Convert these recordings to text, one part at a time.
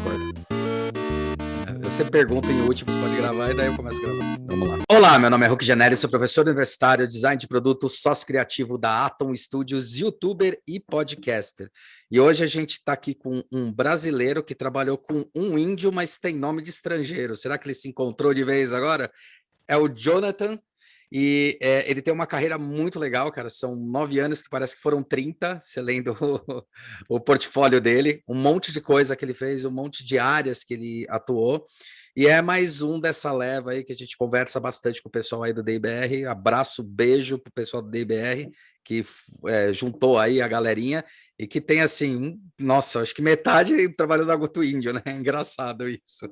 record. Eu sempre pergunto em último se pode gravar e daí eu começo a gravar. Vamos lá. Olá, meu nome é Huck Genelli, sou professor universitário, design de produto, sócio criativo da Atom Studios, youtuber e podcaster. E hoje a gente está aqui com um brasileiro que trabalhou com um índio, mas tem nome de estrangeiro. Será que ele se encontrou de vez agora? É o Jonathan. E ele tem uma carreira muito legal, cara. São 9 anos que parece que foram 30, você lendo o portfólio dele, um monte de coisa que ele fez, um monte de áreas que ele atuou. E é mais um dessa leva aí que a gente conversa bastante com o pessoal aí do DIBR. Abraço, beijo pro pessoal do DIBR que juntou aí a galerinha e que tem assim, nossa, acho que metade trabalhou na Goto Índio, né? É engraçado isso.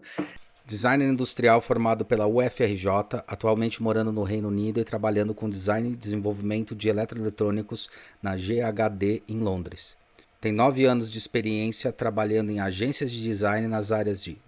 Designer industrial formado pela UFRJ, atualmente morando no Reino Unido e trabalhando com design e desenvolvimento de eletroeletrônicos na GHD em Londres. Tem 9 anos de experiência trabalhando em agências de design nas áreas de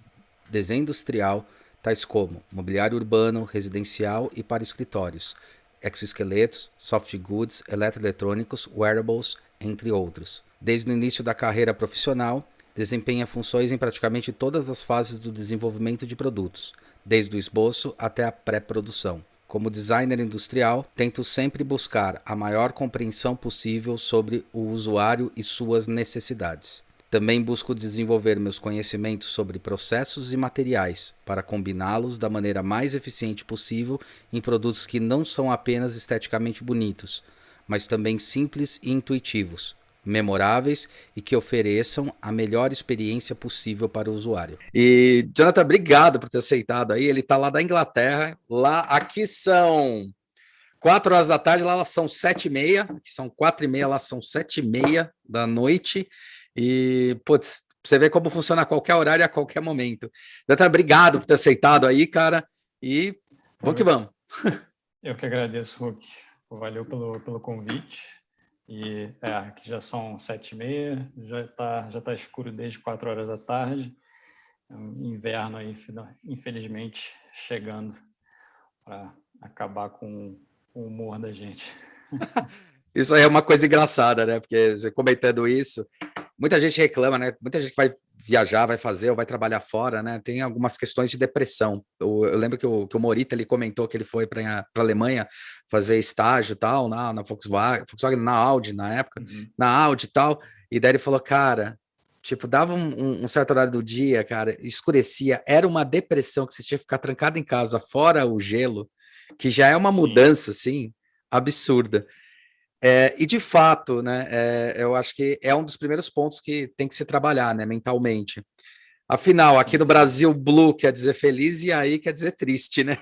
desenho industrial, tais como mobiliário urbano, residencial e para escritórios, exoesqueletos, soft goods, eletroeletrônicos, wearables, entre outros. Desde o início da carreira profissional, desempenha funções em praticamente todas as fases do desenvolvimento de produtos, desde o esboço até a pré-produção. Como designer industrial, tento sempre buscar a maior compreensão possível sobre o usuário e suas necessidades. Também busco desenvolver meus conhecimentos sobre processos e materiais para combiná-los da maneira mais eficiente possível em produtos que não são apenas esteticamente bonitos, mas também simples e intuitivos, memoráveis e que ofereçam a melhor experiência possível para o usuário. E, Jonathan, obrigado por ter aceitado aí. Ele está lá da Inglaterra. Aqui são 4 horas da tarde, lá são 7h30. Aqui são 4h30, lá são 7h30 da noite. E, putz, você vê como funciona a qualquer horário, a qualquer momento. Jonathan, obrigado por ter aceitado aí, cara. E vamos que vamos. Eu que agradeço, Huck. Valeu pelo convite. E aqui já são 7h30, já tá escuro desde 4 horas da tarde. É um inverno aí, infelizmente, chegando para acabar com o humor da gente. Isso aí é uma coisa engraçada, né? Porque você comentando isso, muita gente reclama, né? Muita gente vai viajar, vai fazer ou vai trabalhar fora, né? Tem algumas questões de depressão. Eu lembro que o Morita ele comentou que ele foi para a Alemanha fazer estágio e tal, na Volkswagen, na Audi na época, na Audi e tal. E daí ele falou, cara, tipo, dava um certo horário do dia, cara, escurecia, era uma depressão que você tinha que ficar trancado em casa, fora o gelo, que já é uma mudança, assim, absurda. E de fato, né, eu acho que é um dos primeiros pontos que tem que se trabalhar, né, mentalmente. Afinal, aqui no Brasil, blue quer dizer feliz e aí quer dizer triste, né?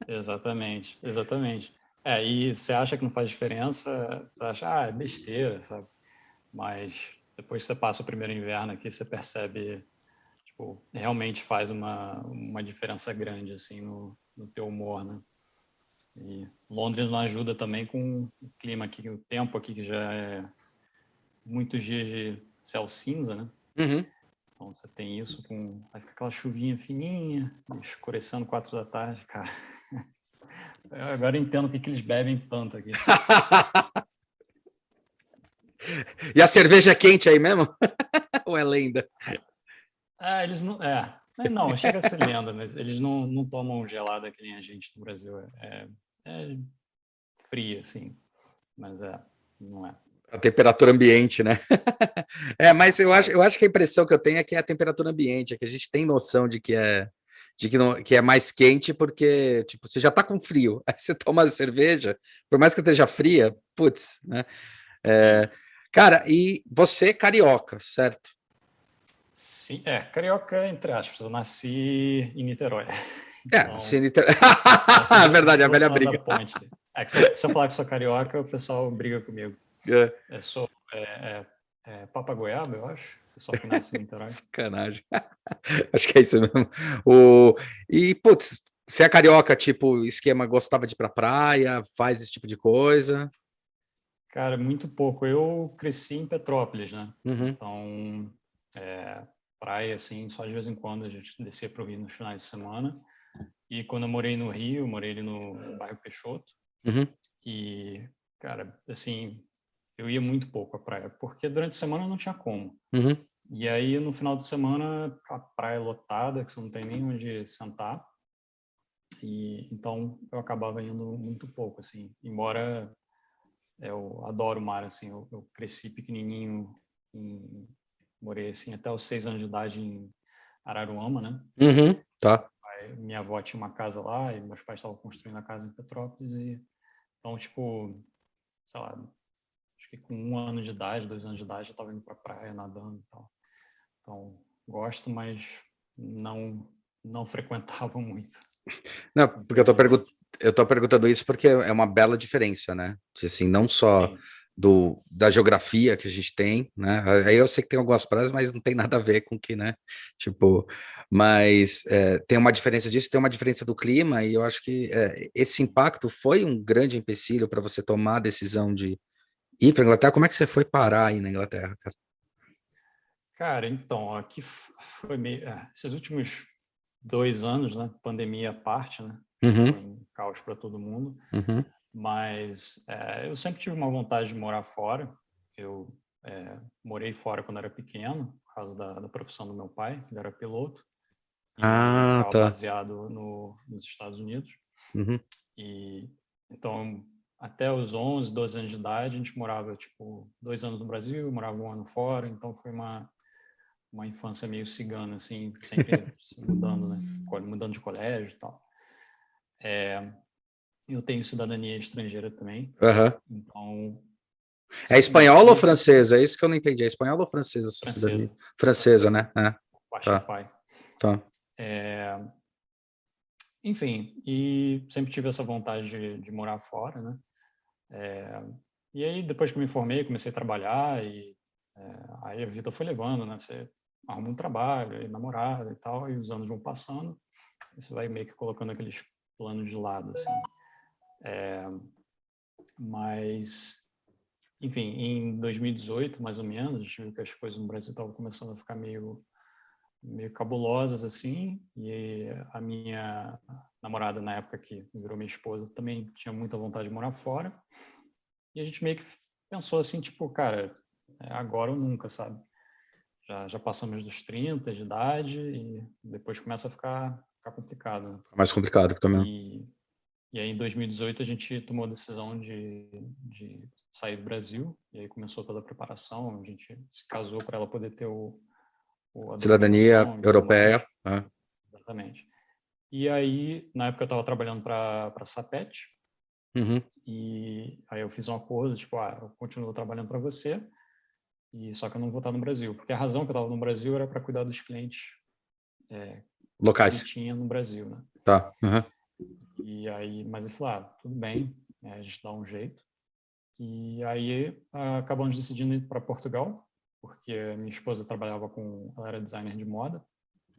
Exatamente, exatamente. E você acha que não faz diferença, você acha, é besteira, sabe? Mas depois que você passa o primeiro inverno aqui, você percebe, tipo, realmente faz uma diferença grande, assim, no teu humor, né? E Londres não ajuda também com o clima aqui, o tempo aqui que já é muitos dias de céu cinza, né? Uhum. Então você tem isso vai ficar aquela chuvinha fininha, escurecendo 4 da tarde, cara. Eu agora entendo porque que eles bebem tanto aqui. E a cerveja é quente aí mesmo? Ou é lenda? Eles não... Não, chega a ser lenda, mas eles não tomam gelada que nem a gente no Brasil. É fria, assim. Mas não é. A temperatura ambiente, né? Mas eu acho que a impressão que eu tenho é que é a temperatura ambiente, é que a gente tem noção de que que é mais quente, porque tipo, você já tá com frio, aí você toma a cerveja, por mais que esteja fria, putz, né? Cara, e você é carioca, certo? Sim, carioca, entre aspas. Eu nasci em Niterói. Então, é verdade, a velha briga. Que se eu falar que sou carioca, o pessoal briga comigo. Eu sou Papa Goiaba, eu acho. Pessoal que nasce em Niterói. Sacanagem. Acho que é isso mesmo. E, putz, você é carioca, tipo, esquema, gostava de ir pra praia, faz esse tipo de coisa? Cara, muito pouco. Eu cresci em Petrópolis, né? Uhum. Então, praia, assim, só de vez em quando a gente descia para o Rio nos finais de semana. E quando eu morei no Rio, eu morei ali no bairro Peixoto. Uhum. E, cara, assim, eu ia muito pouco à praia, porque durante a semana não tinha como. Uhum. E aí, no final de semana, a praia lotada, que você não tem nem onde sentar. E então eu acabava indo muito pouco, assim. Embora eu adoro o mar, assim. Eu cresci pequenininho, morei assim até os 6 anos de idade em Araruama, né? Uhum, tá. Aí, minha avó tinha uma casa lá e meus pais estavam construindo a casa em Petrópolis. E então, tipo, sei lá, acho que com 1 ano de idade, 2 anos de idade, eu estava indo para praia nadando e tal. Então, gosto, mas não frequentava muito, Não, porque infelizmente. eu tô perguntando isso porque é uma bela diferença, né? De, assim, não só Sim, da geografia que a gente tem, né? Aí eu sei que tem algumas praias, mas não tem nada a ver com que, né? Tipo, mas tem uma diferença disso, tem uma diferença do clima, e eu acho que esse impacto foi um grande empecilho para você tomar a decisão de ir para Inglaterra. Como é que você foi parar aí na Inglaterra, cara? cara, então, aqui foi meio. Esses últimos 2 anos, né? Pandemia à parte, né? Uhum, Foi um caos para todo mundo. uhum. Mas eu sempre tive uma vontade de morar fora. Eu morei fora quando era pequeno, por causa da profissão do meu pai, que ele era piloto, e ele Ah, ficava tá. baseado nos Estados Unidos. Uhum. E então, até os 11, 12 anos de idade, a gente morava, tipo, 2 anos no Brasil, morava 1 ano fora. Então, foi uma infância meio cigana, assim, sempre se mudando, né? Mudando de colégio e tal. Eu tenho cidadania estrangeira também, Aham. então É meio espanhola ou que francesa? É isso que eu não entendi. É espanhola ou francesa a sua cidadania? francesa, Francesa, francesa, né? É, parte de tá, pai. tá. Enfim, e sempre tive essa vontade de morar fora, né? E aí, depois que me formei, comecei a trabalhar e aí a vida foi levando, né? Você arruma um trabalho, e namorada e tal, e os anos vão passando, e você vai meio que colocando aqueles planos de lado, assim. Mas, enfim, em 2018, mais ou menos, a gente viu que as coisas no Brasil estavam começando a ficar meio cabulosas, assim, e a minha namorada, na época que virou minha esposa, também tinha muita vontade de morar fora, e a gente meio que pensou assim, tipo, cara, agora ou nunca, sabe? Já passamos dos 30 de idade e depois começa a ficar complicado, né? Mais complicado, fica mesmo. E aí, em 2018, a gente tomou a decisão de sair do Brasil, e aí começou toda a preparação, a gente se casou para ela poder ter a Cidadania documentação e tudo mais. europeia. Né? Exatamente. E aí, na época, eu estava trabalhando para a Sapet, Uhum. e aí eu fiz um acordo, tipo, eu continuo trabalhando para você, e só que eu não vou estar no Brasil, porque a razão que eu estava no Brasil era para cuidar dos clientes que ele Locais. tinha no Brasil, né? Tá. Uhum. E aí, mas ele falou, tudo bem, a gente dá um jeito. E aí acabamos decidindo ir para Portugal, porque minha esposa trabalhava ela era designer de moda,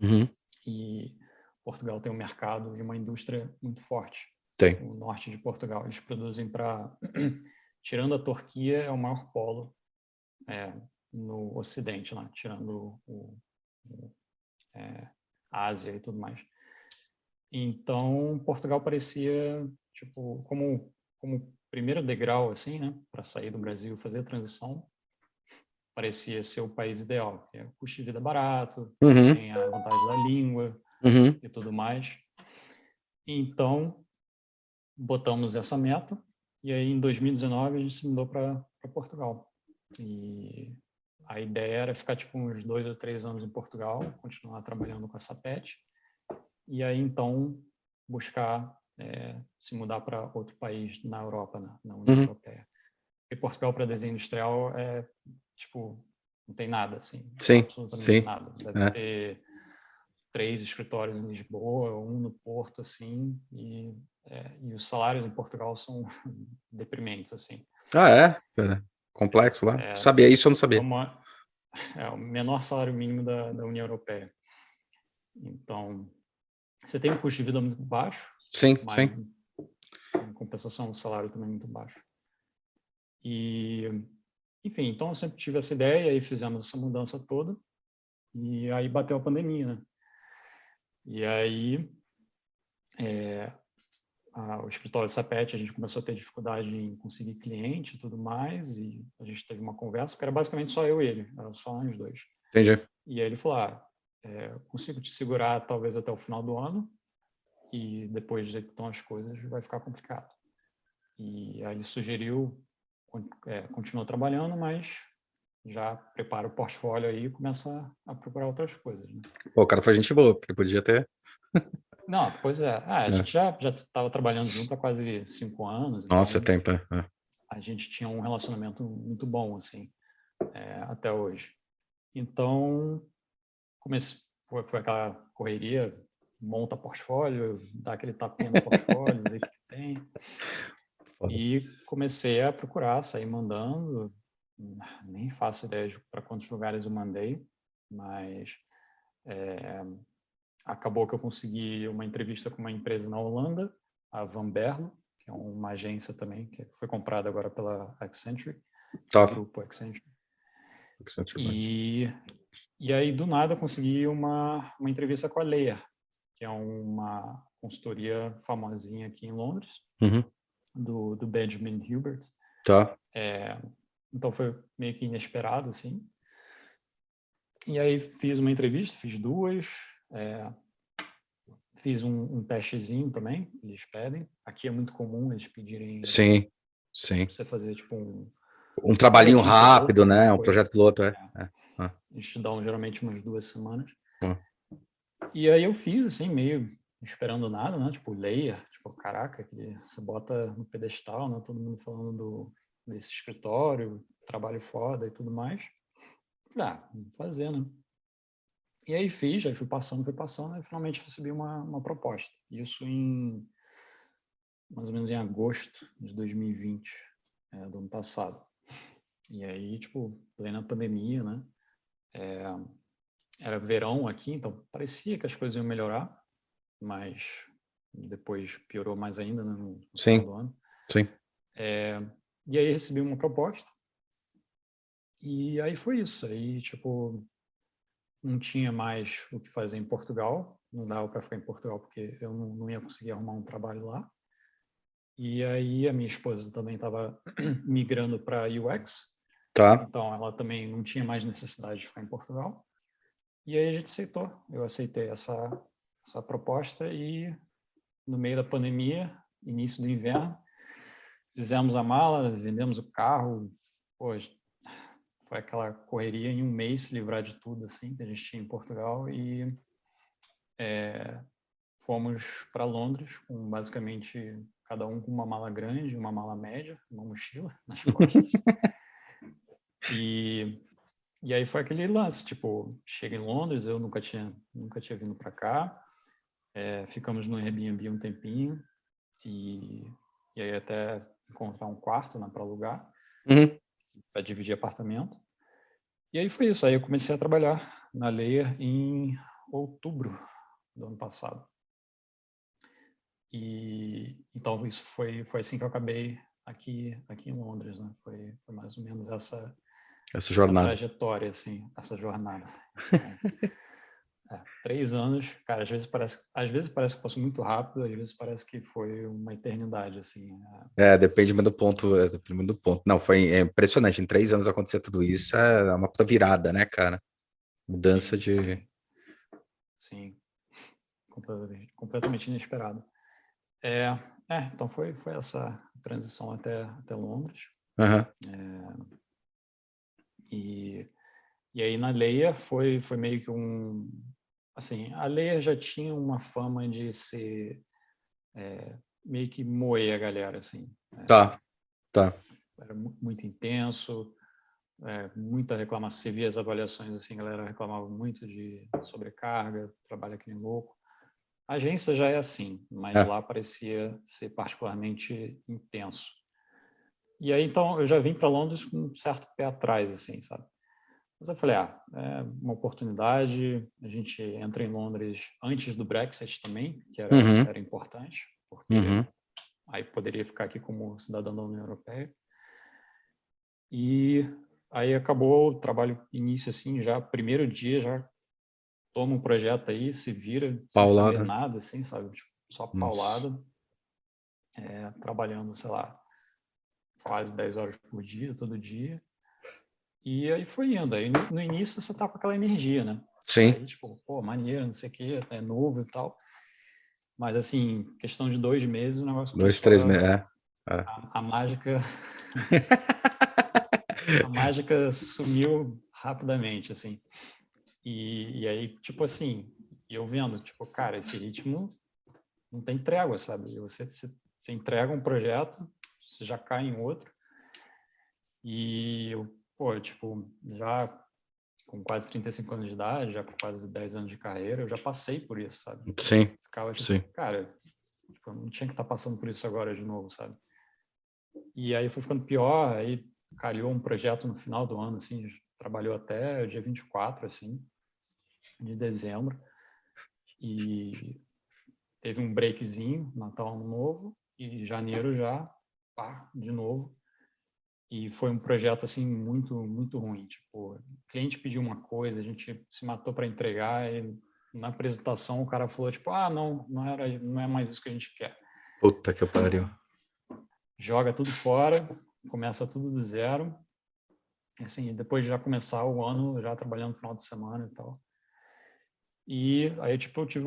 Uhum. e Portugal tem um mercado e uma indústria muito forte. Tem. O norte de Portugal, eles produzem tirando a Turquia, é o maior polo no Ocidente, né? Tirando a Ásia e tudo mais. Então, Portugal parecia, tipo, como primeiro degrau, assim, né? Para sair do Brasil, fazer a transição, parecia ser o país ideal, porque o custo de vida é barato, você Uhum. tem a vantagem da língua Uhum. e tudo mais. Então, botamos essa meta e aí em 2019 a gente se mudou para Portugal. E a ideia era ficar tipo uns 2 ou 3 anos em Portugal, continuar trabalhando com essa pet e aí então buscar se mudar para outro país na Europa, na União Uhum. Europeia. E Portugal para desenho industrial tipo, não tem nada, assim, Sim, absolutamente sim. nada. Deve É. ter 3 escritórios em Lisboa, um no Porto, assim, e os salários em Portugal são deprimentes, assim. Ah, é? Cara, complexo lá. É, Sabia isso, eu não é, sabia. uma, é o menor salário mínimo da União Europeia. Então, você tem um custo de vida muito baixo, Sim, mas, sim. em compensação, o salário também é muito baixo. E, enfim, então eu sempre tive essa ideia e fizemos essa mudança toda. E aí bateu a pandemia, né? E aí, o escritório Sapet, a gente começou a ter dificuldade em conseguir cliente e tudo mais, e a gente teve uma conversa, porque era basicamente só eu e ele, era só nós dois. Entendi. E aí ele falou, consigo te segurar talvez até o final do ano, e depois de jeito que estão as coisas vai ficar complicado. E aí ele sugeriu, continua trabalhando, mas já prepara o portfólio aí e começa a procurar outras coisas, né? Pô, o cara foi gente boa, porque podia ter... Não, pois é. A gente já estava trabalhando junto há quase 5 anos, então Nossa, tempo, a gente tinha um relacionamento muito bom, assim, até hoje. Então, foi aquela correria, monta portfólio, dá aquele tapinha no portfólio, ver o que tem. E comecei a procurar, sair mandando. Nem faço ideia para quantos lugares eu mandei, mas acabou que eu consegui uma entrevista com uma empresa na Holanda, a Van Berlo, que é uma agência também, que foi comprada agora pela Accenture, Tá. grupo Accenture. E aí, do nada, eu consegui uma entrevista com a Leia, que é uma consultoria famosinha aqui em Londres, do Benjamin Hubert. Tá. Então, foi meio que inesperado, assim. E aí, fiz uma entrevista, fiz 2, fiz um testezinho também, eles pedem. Aqui é muito comum eles pedirem Sim. você fazer, tipo, um trabalhinho rápido, piloto, né? Um projeto piloto, Eles te dão, geralmente, umas 2 semanas. Ah. E aí eu fiz, assim, meio esperando nada, né? Tipo, Leia, tipo, caraca, que você bota no pedestal, né? Todo mundo falando desse escritório, trabalho foda e tudo mais. Falei, vamos fazer, né? E aí fiz, aí fui passando, e finalmente recebi uma proposta. Isso mais ou menos em agosto de 2020, do ano passado. E aí, tipo, plena pandemia, né? Era verão aqui, então parecia que as coisas iam melhorar, mas depois piorou mais ainda, né, no final do ano. Sim. E aí recebi uma proposta, e aí foi isso. Aí, tipo, não tinha mais o que fazer em Portugal, não dava para ficar em Portugal porque eu não ia conseguir arrumar um trabalho lá. E aí a minha esposa também estava migrando para UX, então ela também não tinha mais necessidade de ficar em Portugal. E aí a gente aceitou, eu aceitei essa proposta e no meio da pandemia, início do inverno, fizemos a mala, vendemos o carro, foi aquela correria em um mês se livrar de tudo assim que a gente tinha em Portugal e fomos para Londres com basicamente cada um com uma mala grande, uma mala média, uma mochila nas costas. E aí foi aquele lance, tipo, chega em Londres, eu nunca tinha vindo para cá, ficamos no Airbnb um tempinho e aí até encontrar um quarto, né, para alugar, para dividir apartamento. E aí foi isso, aí eu comecei a trabalhar na Leia em outubro do ano passado. E então isso foi assim que eu acabei aqui em Londres, né? Foi mais ou menos essa jornada, trajetória, assim, essa jornada. Então, 3 anos, cara, às vezes parece que passou muito rápido, às vezes parece que foi uma eternidade, assim. Depende do ponto, depende do ponto. Não, foi impressionante, em 3 anos acontecer tudo isso, é uma puta virada, né, cara? Mudança de... Sim, completamente inesperado. Então foi essa transição até Londres. E aí na Leia foi meio que assim, a Leia já tinha uma fama de ser meio que moer a galera, assim. Tá. Era muito intenso, muita reclamação. Você via as avaliações, assim, a galera reclamava muito de sobrecarga, trabalha que nem louco. A agência já é assim, mas lá parecia ser particularmente intenso. E aí, então, eu já vim para Londres com um certo pé atrás, assim, sabe? Mas eu falei, é uma oportunidade, a gente entra em Londres antes do Brexit também, que era importante, porque aí poderia ficar aqui como cidadão da União Europeia. E aí acabou o trabalho início, assim, já primeiro dia, já toma um projeto aí, se vira, sem saber nada, assim, sabe? Tipo, só paulada, trabalhando, sei lá, quase 10 horas por dia, todo dia. E aí foi indo. Aí no início você tá com aquela energia, né? Sim. Aí, tipo, pô, maneiro, não sei o quê, é novo e tal. Mas, assim, questão de 2 meses, o negócio 2, começou 3 meses. É. a mágica... a mágica sumiu rapidamente, assim. E aí, tipo assim, eu vendo, tipo, cara, esse ritmo não tem trégua, sabe? Você entrega um projeto, você já cai em outro. E eu, pô, tipo, já com quase 35 anos de idade, já com quase 10 anos de carreira, eu já passei por isso, sabe? Sim, Eu ficava tipo, sim. cara, tipo, eu não tinha que estar passando por isso agora de novo, sabe? E aí foi ficando pior, aí calhou um projeto no final do ano, assim, trabalhou até o dia 24, assim, de dezembro, e teve um breakzinho, Natal, Ano Novo, e janeiro já, pá, de novo. E foi um projeto, assim, muito, muito ruim. Tipo, o cliente pediu uma coisa, a gente se matou para entregar, e na apresentação o cara falou, tipo, não é mais isso que a gente quer. Puta que pariu. Joga tudo fora, começa tudo do zero. Assim, depois de já começar o ano, já trabalhando no final de semana e tal. E aí, tipo, eu tive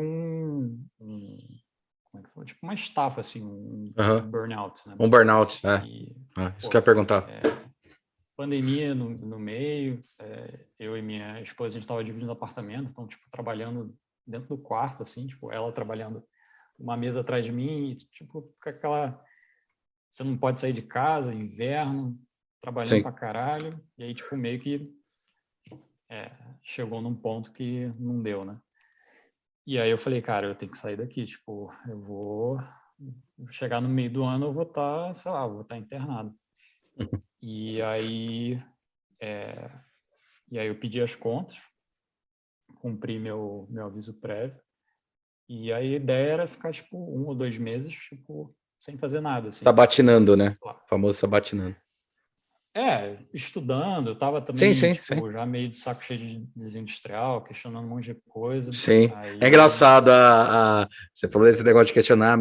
como é que foi? Tipo uma estafa, assim, burnout, né? Um burnout, E, isso pô, que eu ia perguntar. pandemia no meio, eu e minha esposa, a gente estava dividindo apartamento, então, tipo, trabalhando dentro do quarto, assim, tipo, ela trabalhando uma mesa atrás de mim, e, tipo, fica aquela... Você não pode sair de casa, inverno, trabalhando Sim. pra caralho, e aí, tipo, meio que chegou num ponto que não deu, né? E aí eu falei, cara, eu tenho que sair daqui, tipo, eu vou chegar no meio do ano, eu vou estar, sei lá, eu vou estar internado. E aí, eu pedi as contas, cumpri meu aviso prévio, e aí a ideia era ficar, tipo, 1 ou 2 meses, tipo, sem fazer nada, assim. Sabatinando, né? Sei lá. O famoso sabatinando. Estudando, eu estava Sim, também, sim, tipo, sim. já meio de saco cheio de desenho industrial, questionando um monte de coisa. Sim. Aí... É engraçado, você falou desse negócio de questionar,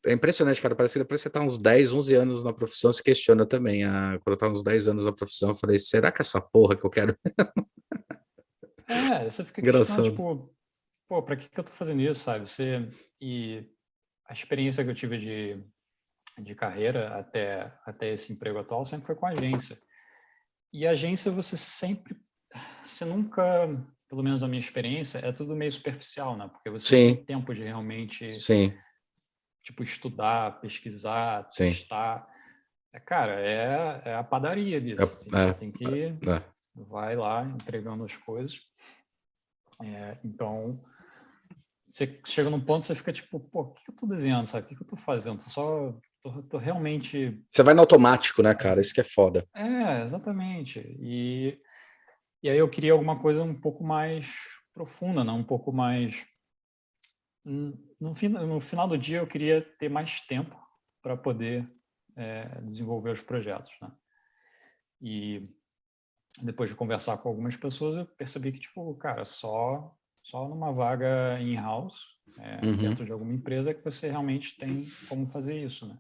é impressionante, cara, parece que depois você tá uns 10, 11 anos na profissão, se questiona também. Quando eu tava uns 10 anos na profissão, eu falei, será que essa porra que eu quero? Você fica questionando, Engraçado. tipo, pô, pra que eu tô fazendo isso, sabe? E a experiência que eu tive de carreira até esse emprego atual sempre foi com agência. E agência você nunca, pelo menos na minha experiência, é tudo meio superficial, né? Porque você não tem Sim, tempo de realmente, sim, tipo, estudar, pesquisar, sim. testar. Cara, é a padaria disso. Você tem que É. vai lá entregando as coisas. Então, você chega num ponto, você fica tipo, pô, o que eu tô desenhando, sabe? O que eu tô fazendo? Tô realmente... Você vai no automático, né, cara? Isso que é foda. Exatamente. E aí eu queria alguma coisa um pouco mais profunda, né? Um pouco mais... No final do dia, eu queria ter mais tempo para poder desenvolver os projetos, né? E depois de conversar com algumas pessoas, eu percebi que, tipo, cara, só numa vaga in-house, dentro de alguma empresa, que você realmente tem como fazer isso, né?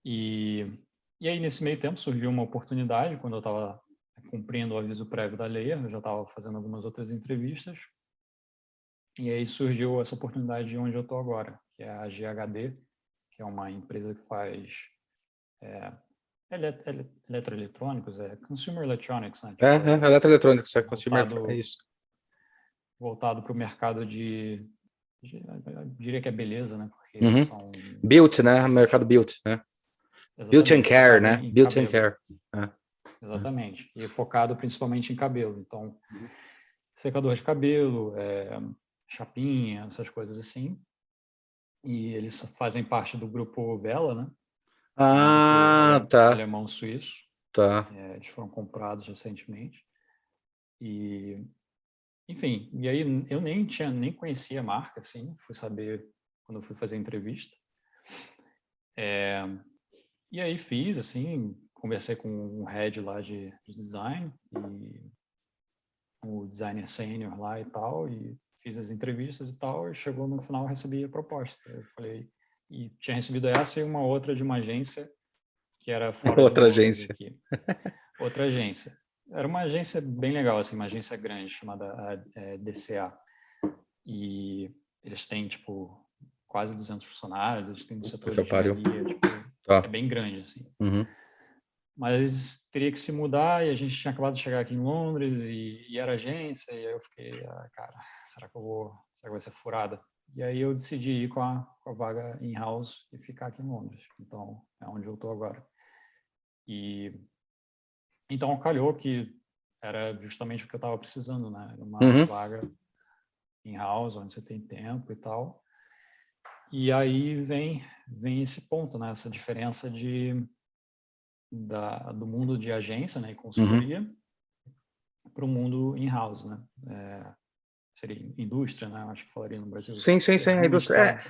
E aí, nesse meio tempo, surgiu uma oportunidade, quando eu estava cumprindo o aviso prévio da lei, eu já estava fazendo algumas outras entrevistas, e aí surgiu essa oportunidade de onde eu estou agora, que é a GHD, que é uma empresa que faz eletroeletrônicos, consumer electronics, né? Tipo, Eletroeletrônico, você consumer, é voltado isso. voltado para o mercado eu diria que é beleza, né? Porque eles Uhum. são... Built, né? Mercado built, né? Built and Exatamente, care, focado né? em Built and cabelo. care. Exatamente. E focado principalmente em cabelo. Então, secador de cabelo, chapinha, essas coisas assim. E eles fazem parte do grupo Vela, né? Que é um grupo Tá. alemão-suíço. Tá. Eles foram comprados recentemente. E, enfim, e aí eu nem conhecia a marca, assim. Fui saber quando eu fui fazer a entrevista. E aí fiz, assim, conversei com um head lá de design e o designer sênior lá e tal, e fiz as entrevistas e tal, e chegou no final, eu recebi a proposta. Eu falei, e tinha recebido essa e uma outra de uma agência que era fora de Outra Londres agência. aqui. outra agência. Era uma agência bem legal, assim, uma agência grande, chamada DCA. E eles têm, tipo, quase 200 funcionários, eles têm um setor de engenharia, tipo, é bem grande, assim. Mas teria que se mudar e a gente tinha acabado de chegar aqui em Londres e era agência, e aí eu fiquei, cara, será que vai ser furada? E aí eu decidi ir com a vaga in-house e ficar aqui em Londres. Então, é onde eu estou agora. E então calhou que era justamente o que eu estava precisando, né? Uma vaga in-house, onde você tem tempo e tal. E aí vem esse ponto, né? Essa diferença do mundo de agência, né, e consultoria para o mundo in-house, né? Seria indústria, né? Acho que falaria no Brasil. Sim, a indústria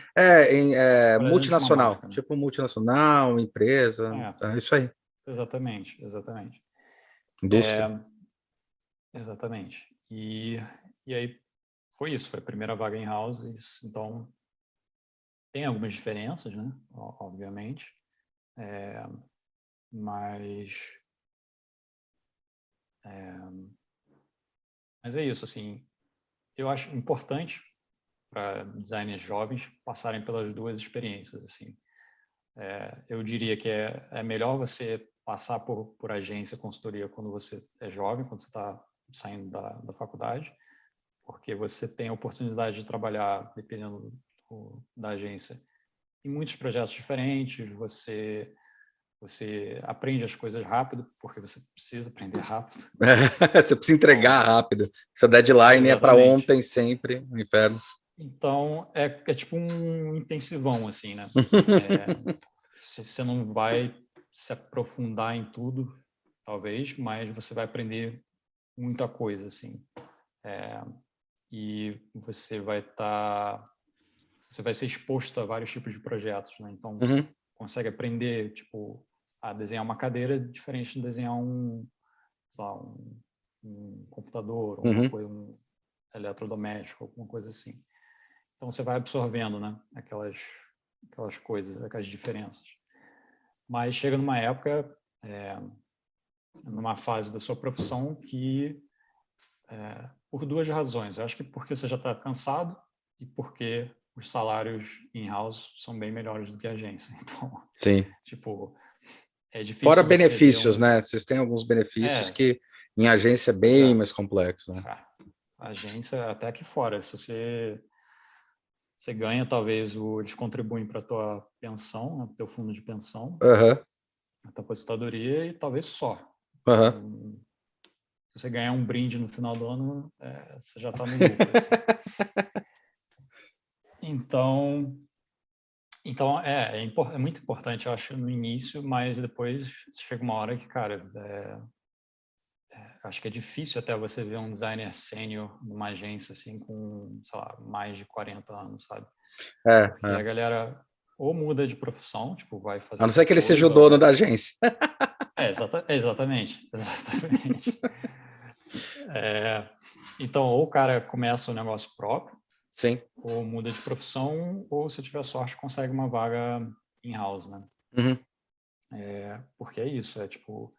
multinacional, marca, né? Tipo multinacional, empresa, é isso aí. Exatamente. Indústria. Exatamente. E aí foi isso, foi a primeira vaga in-house, então tem algumas diferenças, né? Obviamente, mas é isso, assim, eu acho importante para designers jovens passarem pelas duas experiências, assim. Eu diria que é melhor você passar por agência, consultoria quando você é jovem, quando você está saindo da faculdade, porque você tem a oportunidade de trabalhar, dependendo da agência, em muitos projetos diferentes, você aprende as coisas rápido, porque você precisa aprender rápido. Você precisa entregar rápido. Seu deadline é para ontem sempre, no inferno. Então, é tipo um intensivão, assim, né? Você não vai se aprofundar em tudo, talvez, mas você vai aprender muita coisa, assim. E você vai ser exposto a vários tipos de projetos, né? Então, você consegue aprender, tipo, a desenhar uma cadeira diferente de desenhar um computador, uma coisa, um eletrodoméstico, alguma coisa assim. Então, você vai absorvendo, né? Aquelas coisas, aquelas diferenças. Mas chega numa época, numa fase da sua profissão que, por duas razões. Eu acho que porque você já está cansado e porque os salários in-house são bem melhores do que a agência. Então, tipo, é difícil. Fora benefícios, né? Vocês têm alguns benefícios que em agência é bem mais complexo, né? A agência, até aqui fora, se você ganha, talvez eles contribuem para a tua pensão, né, teu fundo de pensão, a tua aposentadoria e talvez só. Se você ganhar um brinde no final do ano, você já está no lucro. Assim. Então é muito importante, eu acho, no início, mas depois chega uma hora que, cara, acho que é difícil até você ver um designer sênior numa agência assim com, sei lá, mais de 40 anos, sabe? Porque a galera ou muda de profissão, tipo, vai fazer... A não ser que ele seja o dono da agência. Exatamente. Então, ou o cara começa um negócio próprio, ou muda de profissão, ou se tiver sorte consegue uma vaga in-house, né? Porque é isso, tipo,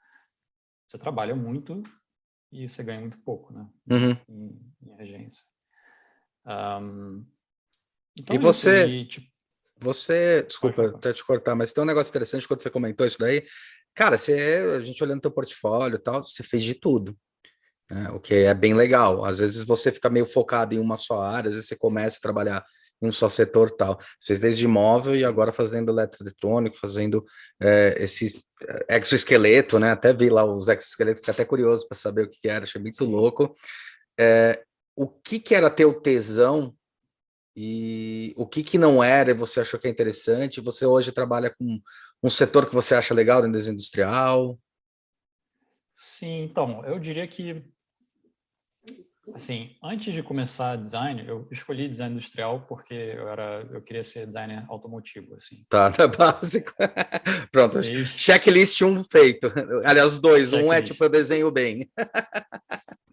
você trabalha muito e você ganha muito pouco, né? Em agência. Então, e você, desculpa até te cortar, mas tem um negócio interessante quando você comentou isso daí. Cara, a gente olhando teu portfólio e tal, você fez de tudo, né? O que é bem legal. Às vezes você fica meio focado em uma só área, às vezes você começa a trabalhar em um só setor tal. Você fez desde imóvel e agora fazendo eletroeletrônico, fazendo esse exoesqueleto, né? Até vi lá os exoesqueletos, fiquei até curioso para saber o que era, achei muito louco. O que era teu tesão e o que não era e você achou que é interessante? Você hoje trabalha com um setor que você acha legal no desenho industrial? Sim, então, eu diria que, assim, antes de começar design, eu escolhi design industrial porque eu queria ser designer automotivo, assim. Tá básico. Pronto, checklist 1 feito. Aliás, 2, um é tipo, eu desenho bem.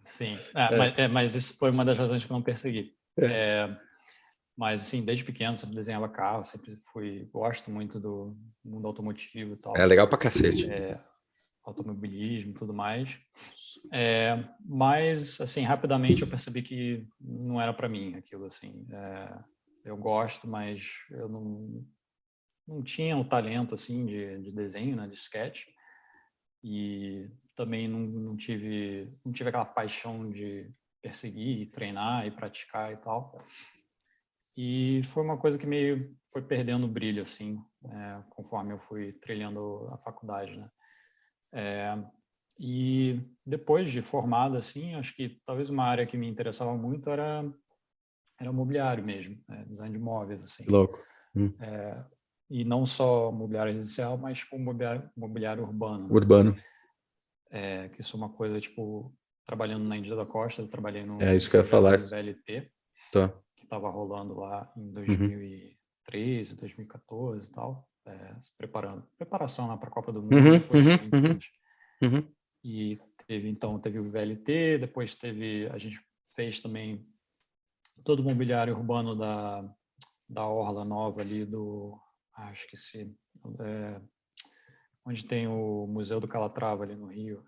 Sim, mas isso foi uma das razões que eu não persegui. Mas, assim, desde pequeno, sempre desenhava carro, sempre gosto muito do mundo automotivo e tal. É legal pra cacete. automobilismo e tudo mais. Mas, assim, rapidamente eu percebi que não era para mim aquilo, assim. Eu gosto, mas eu não tinha o talento, assim, de desenho, né, de sketch. E também não tive aquela paixão de perseguir, e treinar e praticar e tal. E foi uma coisa que meio foi perdendo o brilho, assim, conforme eu fui trilhando a faculdade, né? E depois de formado, assim, acho que talvez uma área que me interessava muito era mobiliário mesmo, design de móveis, assim. Que louco. E não só mobiliário residencial, mas tipo mobiliário urbano, né? Urbano. Que isso é uma coisa, tipo, trabalhando na Índia da Costa, eu trabalhei no Isso que eu ia projeto falar. do VLT, Tá. que estava rolando lá em 2013, 2014 e tal, se preparação lá para a Copa do Mundo, depois 2020. E teve o VLT, depois a gente fez também todo o mobiliário urbano da Orla Nova ali esqueci, onde tem o Museu do Calatrava ali no Rio.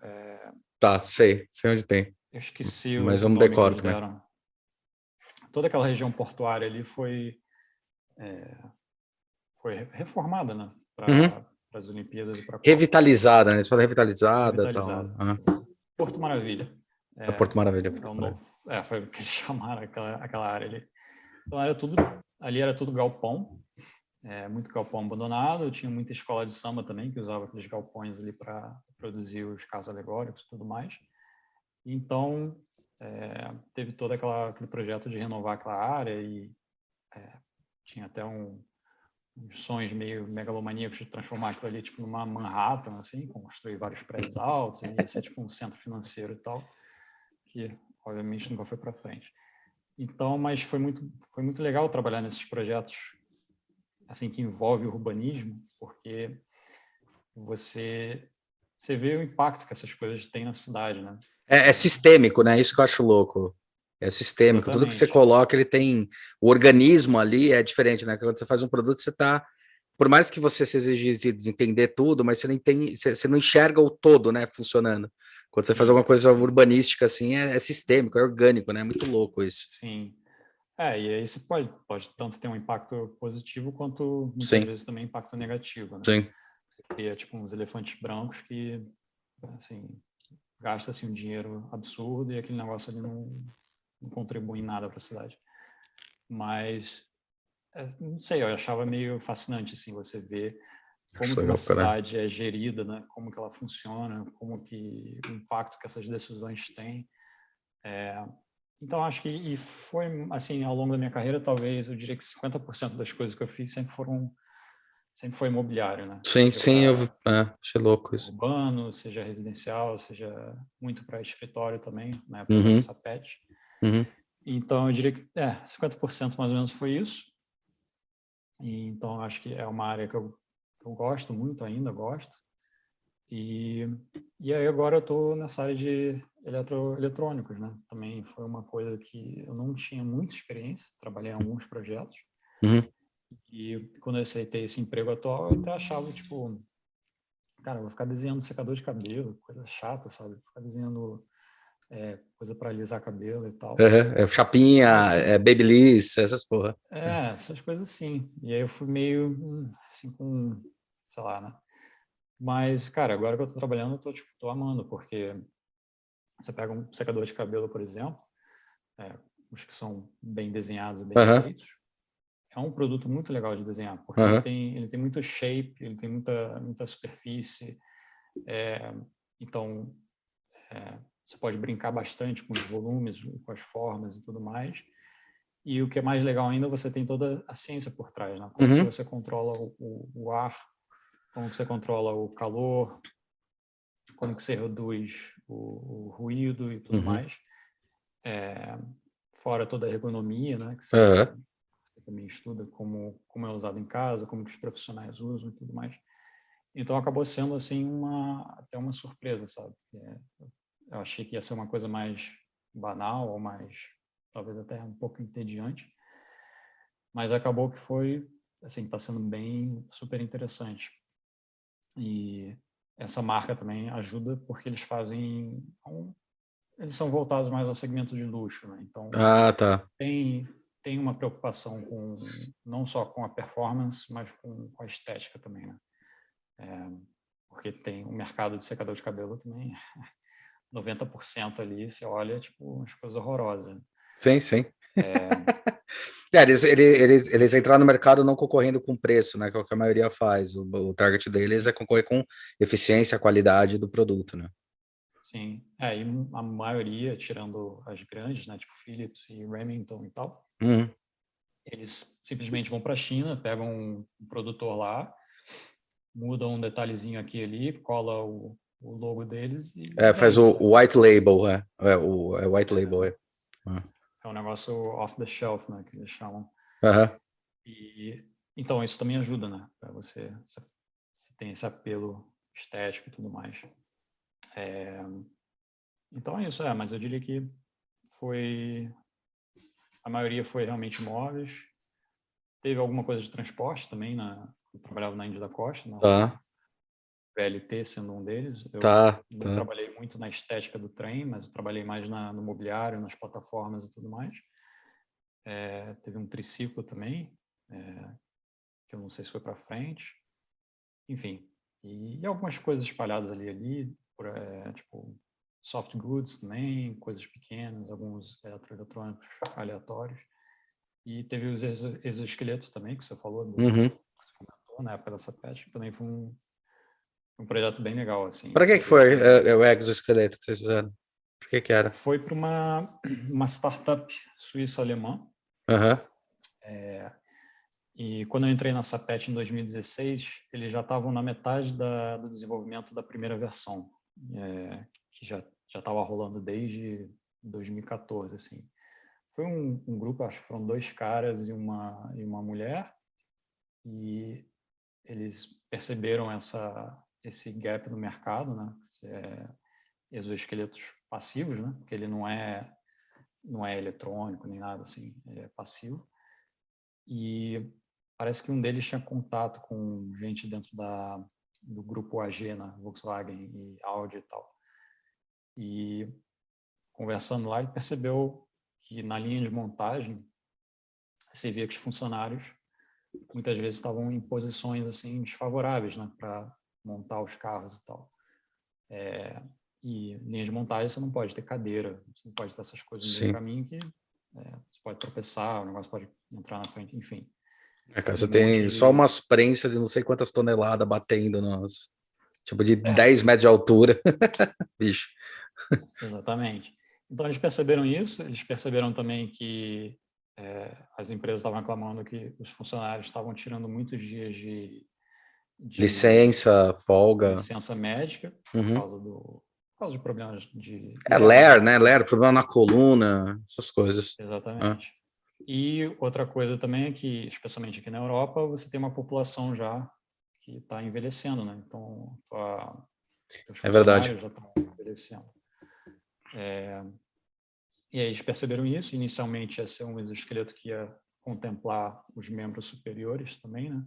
Tá, sei onde tem. Eu esqueci Mas o eu não nome que decoro eles também. deram. Toda aquela região portuária ali foi reformada, né? Para as Olimpíadas e para a Copa. Revitalizada, né? Você fala revitalizada e tal. Revitalizada. Porto Maravilha. Porto Maravilha. Foi o que eles chamaram aquela área ali. Então ali era tudo galpão, muito galpão abandonado. Tinha muita escola de samba também que usava aqueles galpões ali para produzir os carros alegóricos e tudo mais. Então teve todo aquele projeto de renovar aquela área e tinha até uns sonhos meio megalomaníacos de transformar aquilo ali tipo numa Manhattan, assim, construir vários prédios altos, e ia ser tipo um centro financeiro e tal, que obviamente nunca foi para frente. Então, mas foi muito legal trabalhar nesses projetos assim que envolve o urbanismo, porque você vê o impacto que essas coisas têm na cidade, né? É sistêmico, né? Isso que eu acho louco. É sistêmico. Tudo que você Exatamente. coloca, ele tem... O organismo ali é diferente, né? Quando você faz um produto, você tá... Por mais que você se exija de entender tudo, mas você não enxerga o todo, né? Funcionando. Quando você faz alguma coisa urbanística, assim, é sistêmico, é orgânico, né? É muito louco isso. Sim. E aí você pode tanto ter um impacto positivo quanto muitas vezes também impacto negativo, né? Sim. Você cria tipo uns elefantes brancos que, assim, gasta-se um dinheiro absurdo e aquele negócio ali não contribui em nada para a cidade. Mas, não sei, eu achava meio fascinante, assim, você ver como que uma cidade é gerida, né? Como que ela funciona, como que o impacto que essas decisões têm. Então, acho que foi, assim, ao longo da minha carreira, talvez, eu diria que 50% das coisas que eu fiz sempre foi imobiliário, né? Sim, eu achei louco isso. Urbano, seja residencial, seja muito para escritório também, na época da Sapet. Então, eu diria que 50% mais ou menos foi isso. E, então, acho que é uma área que eu gosto muito ainda, gosto. E aí agora eu estou nessa área de eletrônicos, né? Também foi uma coisa que eu não tinha muita experiência, trabalhei em alguns projetos. E quando eu aceitei esse emprego atual, eu até achava, tipo, cara, eu vou ficar desenhando secador de cabelo, coisa chata, sabe? Ficar desenhando coisa para alisar cabelo e tal. Chapinha, babyliss, essas porra. Essas coisas assim. E aí eu fui meio, assim, sei lá, né? Mas, cara, agora que eu tô trabalhando, eu tô amando, porque você pega um secador de cabelo, por exemplo, os que são bem desenhados, bem feitos, é um produto muito legal de desenhar, porque ele tem muito shape, ele tem muita superfície, então você pode brincar bastante com os volumes, com as formas e tudo mais. E o que é mais legal ainda, você tem toda a ciência por trás, né? Como que você controla o ar, como que você controla o calor, como que você reduz o ruído e tudo mais. Fora toda a ergonomia, né? Que você também estuda como é usado em casa, como que os profissionais usam e tudo mais. Então acabou sendo assim até uma surpresa, sabe? Eu achei que ia ser uma coisa mais banal ou mais, talvez até um pouco entediante, mas acabou que foi, assim, está sendo bem super interessante. E essa marca também ajuda porque eles eles são voltados mais ao segmento de luxo, né? Então, Tá. tem uma preocupação não só com a performance, mas com a estética também, né? Porque tem o mercado de secador de cabelo também, 90% ali, você olha, tipo, umas coisas horrorosas. Sim. Eles entraram no mercado não concorrendo com preço, né? Que é o que a maioria faz. O target deles é concorrer com eficiência, qualidade do produto, né? Sim. E a maioria, tirando as grandes, né? Tipo Philips e Remington e tal, eles simplesmente vão para a China, pegam um produtor lá, mudam um detalhezinho aqui e ali, cola o logo deles e Faz vende, o white label, o white label, É um negócio off the shelf, né, que eles chamam. Uhum. E então isso também ajuda, né, para você tem esse apelo estético e tudo mais. Então é isso, mas eu diria que a maioria foi realmente móveis. Teve alguma coisa de transporte também, eu trabalhava na Índia da Costa, Tá. VLT sendo um deles. Eu Tá. não trabalhei muito na estética do trem, mas eu trabalhei mais no mobiliário, nas plataformas e tudo mais. Teve um triciclo também, que eu não sei se foi para frente. Enfim, e algumas coisas espalhadas ali tipo soft goods também, coisas pequenas, alguns eletroeletrônicos aleatórios. E teve os exoesqueletos também, que você falou, que você comentou na época dessa patch, que também foi um projeto bem legal, assim. Para que foi o exoesqueleto que vocês fizeram? Por que era? Foi para uma startup suíça-alemã. E quando eu entrei na Sapet em 2016, eles já estavam na metade do desenvolvimento da primeira versão, que já estava rolando desde 2014, assim. Foi um grupo, acho que foram 2 caras e uma mulher, e eles perceberam esse gap no mercado, né? Exoesqueletos passivos, né? Porque ele não é eletrônico nem nada assim, ele é passivo. E parece que um deles tinha contato com gente dentro do grupo AG, né? Volkswagen e Audi e tal. E conversando lá, ele percebeu que na linha de montagem você via que os funcionários muitas vezes estavam em posições assim desfavoráveis, né, para montar os carros e tal. E linha de montagem você não pode ter cadeira, você não pode ter essas coisas no meio do caminho que você pode tropeçar, o negócio pode entrar na frente, enfim. Você tem só umas prensas de não sei quantas toneladas batendo tipo de 10 metros de altura. Bicho. Exatamente. Então eles perceberam isso, eles perceberam também que as empresas estavam reclamando que os funcionários estavam tirando muitos dias de licença, folga. Licença médica, por causa de problemas de LER, né? LER, problema na coluna, essas coisas. Exatamente. E outra coisa também é que, especialmente aqui na Europa, você tem uma população já que está envelhecendo, né? Então, os funcionários já estão envelhecendo. E aí eles perceberam isso. Inicialmente ia ser um exoesqueleto que ia contemplar os membros superiores também, né?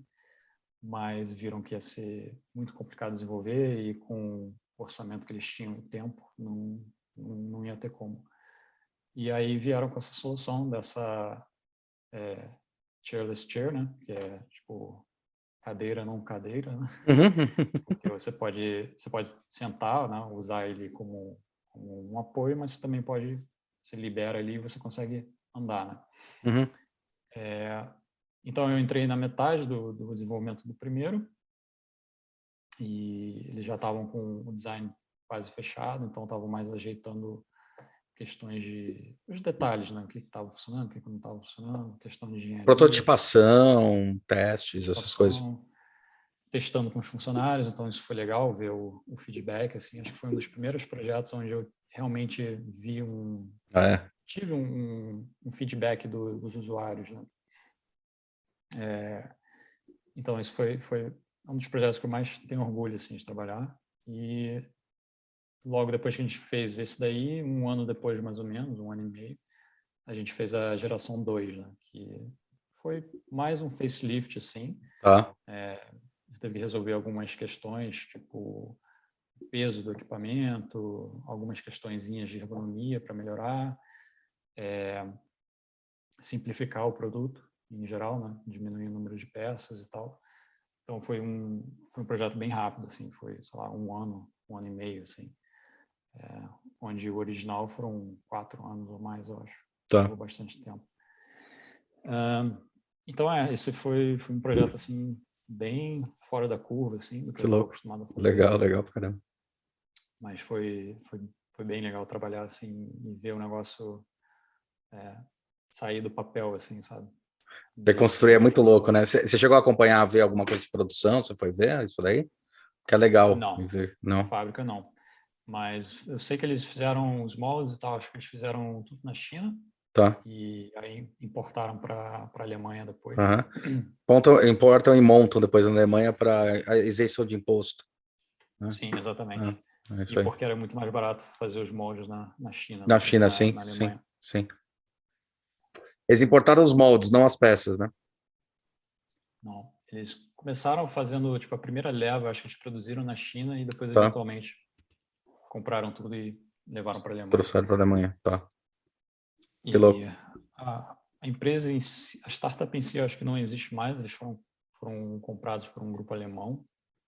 Mas viram que ia ser muito complicado desenvolver e com o orçamento que eles tinham e tempo, não ia ter como. E aí vieram com essa solução dessa chairless chair, né? Que é tipo cadeira, não cadeira, né? Porque você pode sentar, né? Usar ele como um apoio, mas você também se libera ali e você consegue andar, né? Então eu entrei na metade do desenvolvimento do primeiro e eles já estavam com o design quase fechado, então estavam mais ajeitando questões os detalhes, né? O que estava funcionando, o que não estava funcionando, questão de engenharia. Prototipação, testes, essas coisas. Testando com os funcionários, então isso foi legal ver o feedback, assim, acho que foi um dos primeiros projetos onde eu realmente vi tive um feedback dos usuários, né? Então isso foi um dos projetos que eu mais tenho orgulho, assim, de trabalhar. E logo depois que a gente fez esse daí, um ano depois mais ou menos, 1 ano e meio, a gente fez a geração 2, né? Que foi mais um facelift, assim. A gente teve que resolver algumas questões, tipo peso do equipamento, algumas questõezinhas de ergonomia para melhorar, simplificar o produto em geral, né? Diminuir o número de peças e tal. Então foi um projeto bem rápido, assim, foi, sei lá, um ano e meio, assim, onde o original foram 4 anos ou mais, eu acho. Tá. Levou bastante tempo. Então, esse foi um projeto, assim, bem fora da curva, assim, do que eu estava acostumado a fazer. Legal pra caramba. Mas foi bem legal trabalhar, assim, e ver o negócio sair do papel, assim, sabe? Você construir é muito louco, né? Você chegou a acompanhar, ver alguma coisa de produção? Você foi ver isso daí? Que é legal. Não, Ver. Não. fábrica não. Mas eu sei que eles fizeram os moldes e tal, acho que eles fizeram tudo na China. Tá. E aí importaram para a Alemanha depois. Importam e montam depois na Alemanha para a isenção de imposto. Né? Sim, exatamente. É e porque era muito mais barato fazer os moldes na China na do que China, na sim, Alemanha. sim. Eles importaram os moldes, não as peças, né? Não, eles começaram fazendo, tipo, a primeira leva, acho que eles produziram na China e depois, Tá. eventualmente, compraram tudo e levaram para a Alemanha. Trouxeram para a Alemanha, tá. Que E louco. a empresa em si, a startup em si, eu acho que não existe mais, eles foram comprados por um grupo alemão.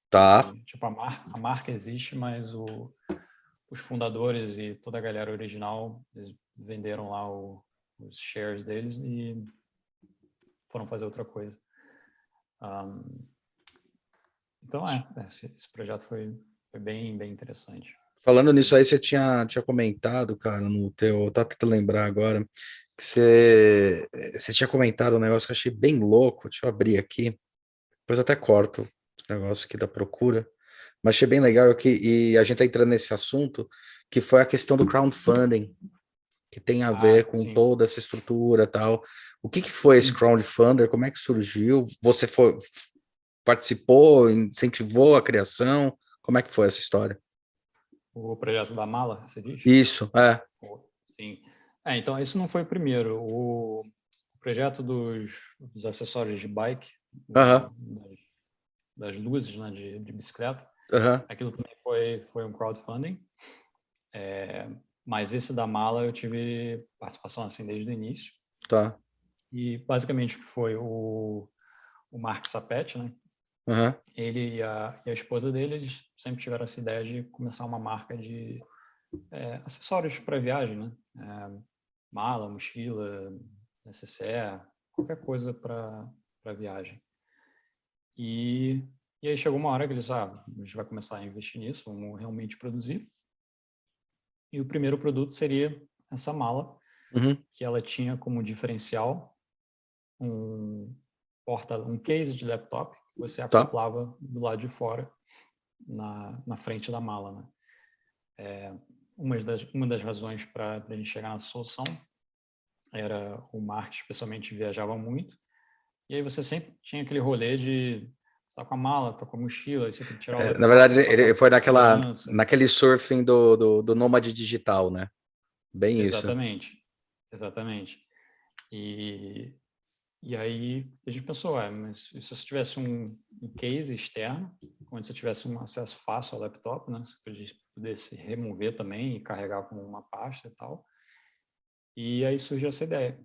Tá. E, tipo, a marca existe, mas os fundadores e toda a galera original, eles venderam lá os shares deles e foram fazer outra coisa. Então, esse projeto foi bem interessante. Falando nisso aí, você tinha comentado, cara, no teu... Tá tentando lembrar agora, que você tinha comentado um negócio que eu achei bem louco. Deixa eu abrir aqui. Depois eu até corto esse negócio aqui da procura. Mas achei bem legal e a gente tá entrando nesse assunto, que foi a questão do crowdfunding, que tem a ver com Sim. toda essa estrutura e tal. O que foi esse crowdfunding? Como é que surgiu? Você participou, incentivou a criação? Como é que foi essa história? O projeto da mala, você diz? Isso, Sim. Então, esse não foi o primeiro. O projeto dos acessórios de bike, das luzes, né, de bicicleta, aquilo também foi um crowdfunding. Mas esse da mala eu tive participação assim desde o início. Tá. E basicamente o que foi o Mark Sapet, né? Ele e a esposa dele, eles sempre tiveram essa ideia de começar uma marca de acessórios para viagem, né? Mala, mochila, necessaire, qualquer coisa para viagem. E aí chegou uma hora que eles, a gente vai começar a investir nisso, vamos realmente produzir. E o primeiro produto seria essa mala, que ela tinha como diferencial um case de laptop que você acoplava do lado de fora, na frente da mala, né? Uma das razões para a gente chegar nessa solução era o Mark, especialmente, viajava muito, e aí você sempre tinha aquele rolê de tá com a mala, tá com a mochila, aí você tem que tirar o laptop. Na verdade, ele foi segurança. naquele surfing do nômade digital, né? Bem Exatamente. isso. Exatamente. E aí a gente pensou, mas se você tivesse um case externo, onde você tivesse um acesso fácil ao laptop, né? Você pudesse remover também e carregar como uma pasta e tal. E aí surgiu essa ideia.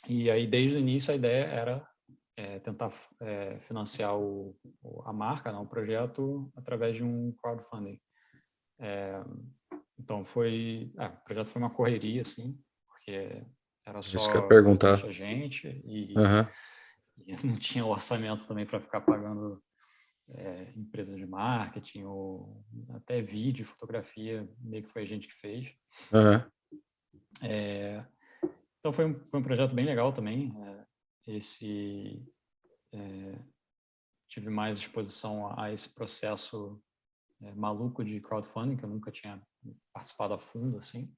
E aí, desde o início, a ideia era tentar financiar a marca, não, o projeto, através de um crowdfunding. Então, o projeto foi uma correria, assim, porque era só basicamente a gente e não tinha orçamento também para ficar pagando empresas de marketing ou até vídeo, fotografia, meio que foi a gente que fez. Então foi um projeto bem legal também. Tive mais exposição a esse processo maluco de crowdfunding, que eu nunca tinha participado a fundo, assim.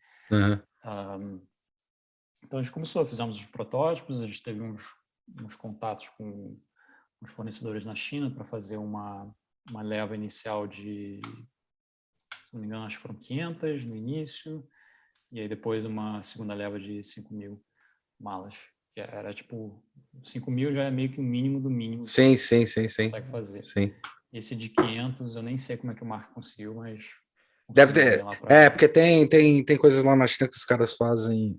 Então a gente começou, fizemos os protótipos, a gente teve uns contatos com os fornecedores na China para fazer uma leva inicial de, se não me engano, acho que foram 500 no início, e aí depois uma segunda leva de 5.000 malas, que era tipo, 5.000 já é meio que o mínimo do mínimo sim. que você consegue fazer. Sim. Esse de 500, eu nem sei como é que o Mark conseguiu, mas... Deve ter. Porque tem coisas lá na China que os caras fazem.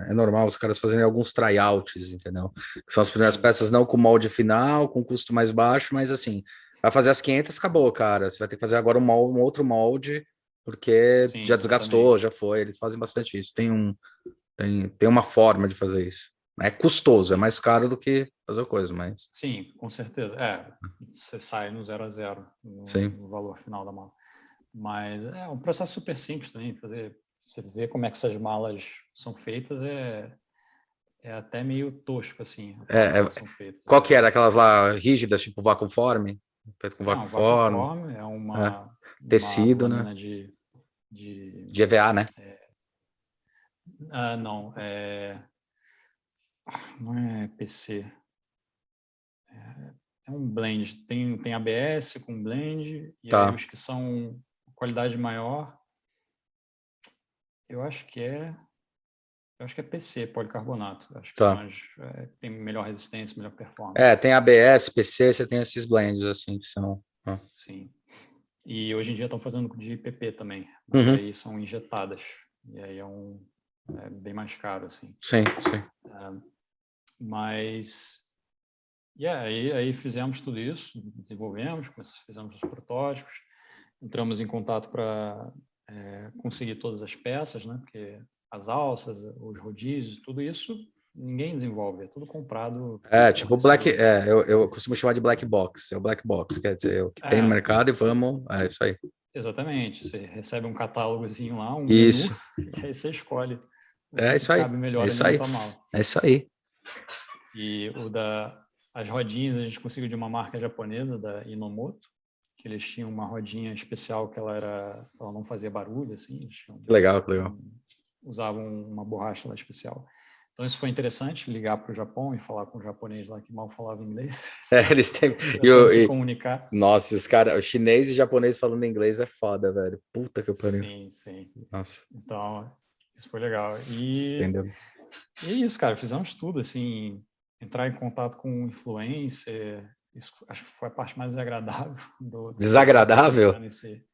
É normal os caras fazerem alguns tryouts, entendeu? Que são as primeiras peças, não com molde final, com custo mais baixo, mas assim, vai fazer as 500, acabou, cara. Você vai ter que fazer agora um outro molde, porque Sim, já desgastou, exatamente. já foi. Eles fazem bastante isso. Tem uma forma de fazer isso. É custoso, é mais caro do que fazer coisa, mas. Sim, com certeza. Você sai no 0 a 0 Sim. no valor final da mala. Mas é um processo super simples também. Você vê como é que essas malas são feitas, é até meio tosco, assim, a forma que elas são feitas. Qual que era? Aquelas lá rígidas, tipo vacuumforme? Feito com Um vacuumforme? vacuumforme é É. uma Tecido, né? lâmina de De EVA, né? não, não é PC. É um blend. Tem ABS com blend, e aí Tá. os que são qualidade maior, eu acho que é PC, policarbonato. Acho que são Tá. as tem melhor resistência, melhor performance. Tem ABS, PC, você tem esses blends, assim, que são. Sim. E hoje em dia estão fazendo de PP também, mas Uhum. aí são injetadas. E aí é bem mais caro, assim. Sim, sim. Mas aí fizemos tudo isso, desenvolvemos, fizemos os protótipos, entramos em contato para conseguir todas as peças, né? Porque as alças, os rodízios, tudo isso ninguém desenvolve, é tudo comprado por Tipo black. fornecedores. Eu costumo chamar de black box. É o black box, quer dizer, o que tem no mercado e vamos. É isso aí. Exatamente. Você recebe um catálogozinho lá, um menu, Isso. e aí você escolhe o É que isso aí. cabe É melhor ali isso na aí. tua mala. É isso aí. E as rodinhas a gente conseguiu de uma marca japonesa, da Inomoto, que eles tinham uma rodinha especial que ela não fazia barulho, assim, Que legal, que legal. usavam uma borracha lá especial. Então isso foi interessante, ligar para o Japão e falar com o japonês lá que mal falava inglês. Eles têm. Tentando se comunicar. Nossa, os caras, o chinês e japonês falando inglês é foda, velho. Puta que pariu. Sim, sim. Nossa. Então, isso foi legal. E Entendeu? é isso, cara. Fizemos tudo, assim, entrar em contato com influencer. Isso acho que foi a parte mais desagradável do projeto. Desagradável? Entrar nesse...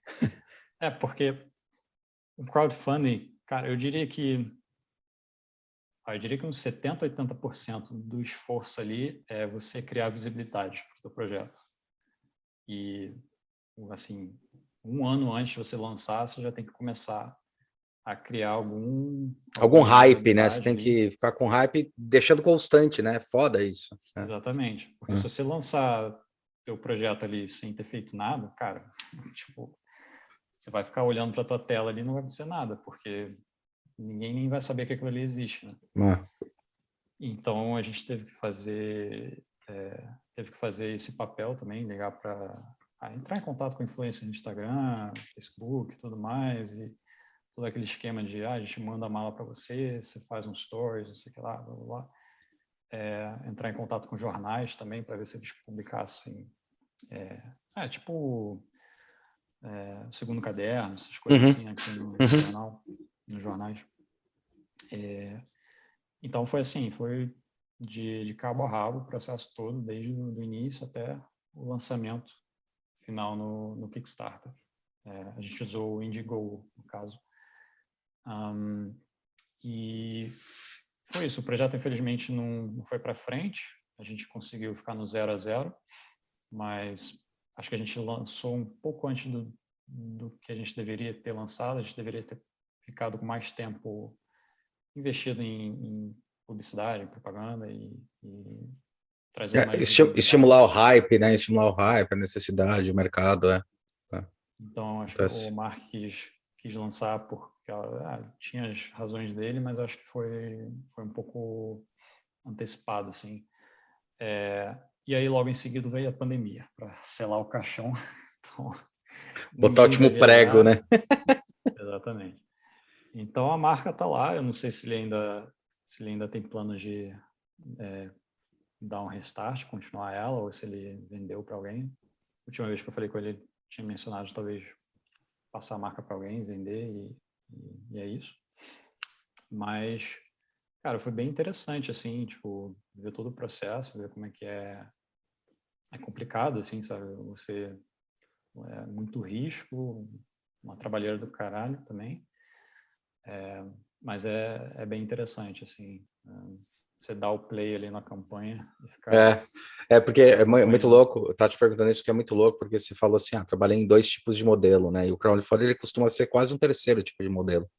porque o crowdfunding, cara, eu diria que uns 70%, 80% do esforço ali é você criar visibilidade para o seu projeto. E, assim, um ano antes de você lançar, você já tem que começar a criar Algum alguma hype, né? Você visibilidade tem ali. que ficar com hype deixando constante, né? Foda isso. Exatamente. Porque se você lançar teu projeto ali sem ter feito nada, cara, tipo, você vai ficar olhando para tua tela ali e não vai acontecer nada, porque ninguém nem vai saber que aquilo ali existe, né? Então a gente teve que fazer esse papel também, ligar para entrar em contato com influência no Instagram, Facebook, e tudo mais, e todo aquele esquema de a gente manda a mala para você, você faz um stories, não sei o que lá, blá, blá, blá. Entrar em contato com jornais também para ver se eles publicassem tipo Segundo Caderno, essas coisas assim, né, que tem no jornal, nos jornais. Então foi assim, foi de cabo a rabo o processo todo, desde o início até o lançamento final no Kickstarter. A gente usou o Indiegogo, no caso. E foi isso. O projeto, infelizmente, não foi para frente. A gente conseguiu ficar no 0 a 0, mas acho que a gente lançou um pouco antes do que a gente deveria ter lançado. A gente deveria ter ficado com mais tempo investido em publicidade, em propaganda e trazer mais visibilidade. Estimular o hype, né? Estimular o hype, a necessidade, o mercado, Então, acho que o Mark quis lançar porque tinha as razões dele, mas acho que foi um pouco antecipado, assim. E aí, logo em seguida, veio a pandemia para selar o caixão. Então, botar o último prego, né? Exatamente. Então, a marca está lá. Eu não sei se ele ainda tem planos de dar um restart, continuar ela, ou se ele vendeu para alguém. A última vez que eu falei com ele, ele tinha mencionado talvez passar a marca para alguém, vender, e é isso. Mas, cara, foi bem interessante, assim, tipo, ver todo o processo, ver como é que é é complicado, assim, sabe? Você é muito risco, uma trabalheira do caralho também. Mas é bem interessante, assim. Você dá o play ali na campanha e ficar Porque é muito acompanhando. louco, eu tava te perguntando isso que é muito louco, porque você falou assim, trabalhei em 2 tipos de modelo, né? E o crowdfunding, ele costuma ser quase um terceiro tipo de modelo.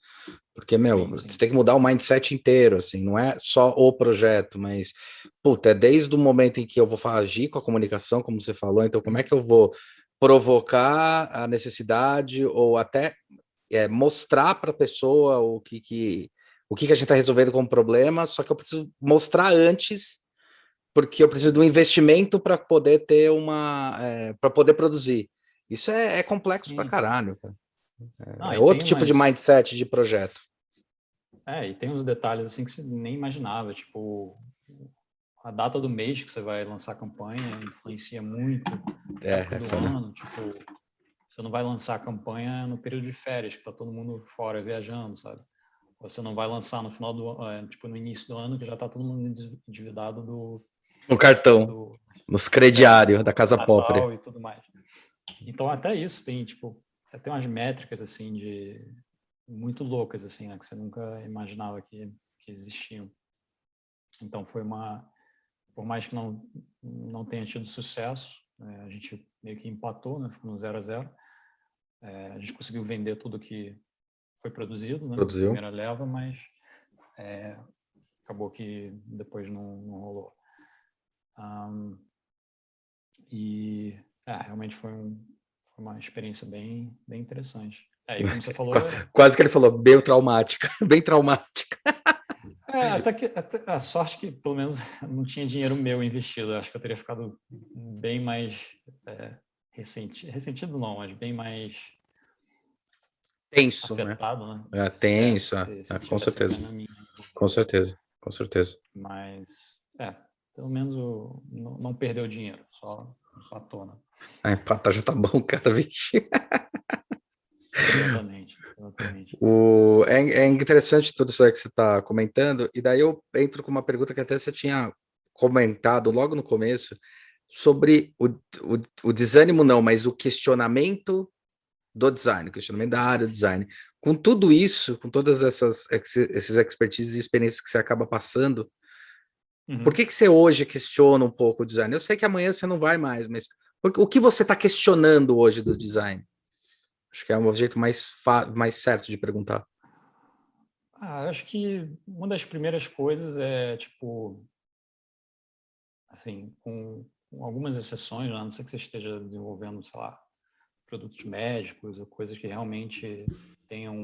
Porque, Sim, você sim. tem que mudar o mindset inteiro, assim, não é só o projeto, mas, puta, é desde o momento em que eu vou agir com a comunicação, como você falou, então como é que eu vou provocar a necessidade ou até mostrar para a pessoa o que a gente está resolvendo como problema, só que eu preciso mostrar antes, porque eu preciso de um investimento para poder ter para poder produzir. Isso é complexo pra Sim. caralho, cara. Não, É e tem outro tipo de umas... mindset de projeto. E tem uns detalhes, assim, que você nem imaginava. Tipo, a data do mês que você vai lançar a campanha influencia muito. Época do Foda. ano, tipo... Você não vai lançar a campanha no período de férias, que tá todo mundo fora viajando, sabe? Você não vai lançar no final do ano, tipo, no início do ano, que já tá todo mundo endividado No cartão, do, nos crediários da do casa própria. Natal e tudo mais. Então, até isso tem, tipo, tem umas métricas, assim, de muito loucas, assim, né, que você nunca imaginava que existiam. Então, por mais que não tenha tido sucesso, a gente meio que empatou, né, ficou no 0-0. A gente conseguiu vender tudo que foi produzido, né, Produziu. primeira leva, mas acabou que depois não rolou. E realmente foi uma experiência bem, bem interessante. E como você falou... Quase que ele falou, bem traumática, bem traumática. Até a sorte que pelo menos não tinha dinheiro meu investido. Eu acho que eu teria ficado bem mais ressentido não, mas bem mais Tenso, né? afetado, né? Tenso, Se com tivesse certeza. grana minha Com envolvida. certeza, com certeza. Mas, pelo menos não perdeu dinheiro, só empatou, né? Empatar já tá bom, cara, vixe. Exatamente. É interessante tudo isso aí que você está comentando, e daí eu entro com uma pergunta que até você tinha comentado logo no começo, sobre o desânimo, não, mas o questionamento do design, o questionamento da área do design. Com tudo isso, com todas esses expertises e experiências que você acaba passando, por que você hoje questiona um pouco o design? Eu sei que amanhã você não vai mais, mas o que você está questionando hoje do design? Acho que é um jeito mais certo de perguntar. Acho que uma das primeiras coisas é, tipo, assim, com algumas exceções, né? A não ser que você esteja desenvolvendo, sei lá, produtos médicos ou coisas que realmente tenham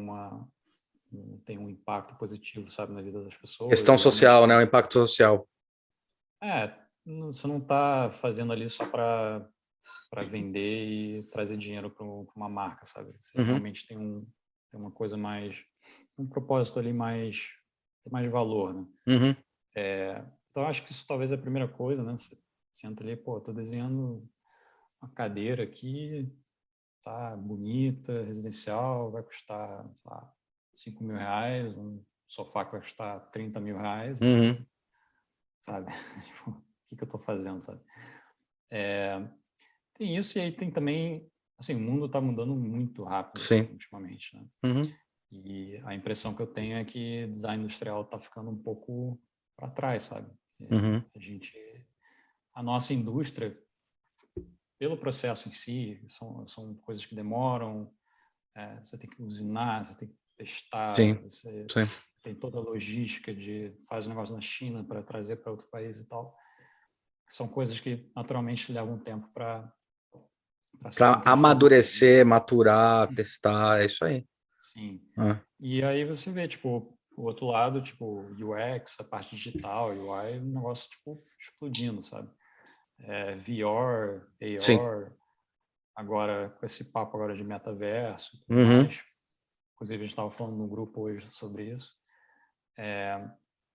um impacto positivo, sabe, na vida das pessoas. Questão E social, né? O realmente, impacto social. você não está fazendo ali só para vender e trazer dinheiro para uma marca, sabe? Você Uhum. realmente tem uma coisa mais, um propósito ali tem mais valor, né? Uhum. Então, acho que isso talvez é a primeira coisa, né? Você senta ali, estou desenhando uma cadeira aqui, tá bonita, residencial, vai custar, sei lá, 5 mil reais, um sofá que vai custar 30 mil reais, Uhum. sabe? Tipo, o que eu estou fazendo, sabe? Tem isso, e aí tem também, assim, o mundo está mudando muito rápido, assim, Sim. ultimamente, né? Uhum. E a impressão que eu tenho é que design industrial está ficando um pouco para trás, sabe? Uhum. A nossa indústria, pelo processo em si, são coisas que demoram, você tem que usinar, você tem que testar, Sim. você Sim. tem toda a logística de faz um negócio na China para trazer para outro país e tal. São coisas que naturalmente levam tempo para serem Para transformadas, né? amadurecer, maturar, testar, é isso aí. Sim. Ah. E aí você vê, tipo, o outro lado, tipo, UX, a parte digital, UI, um negócio, tipo, explodindo, sabe? VR, Sim. AR, agora com esse papo agora de metaverso e tudo Uhum. mais. Inclusive, a gente estava falando no grupo hoje sobre isso.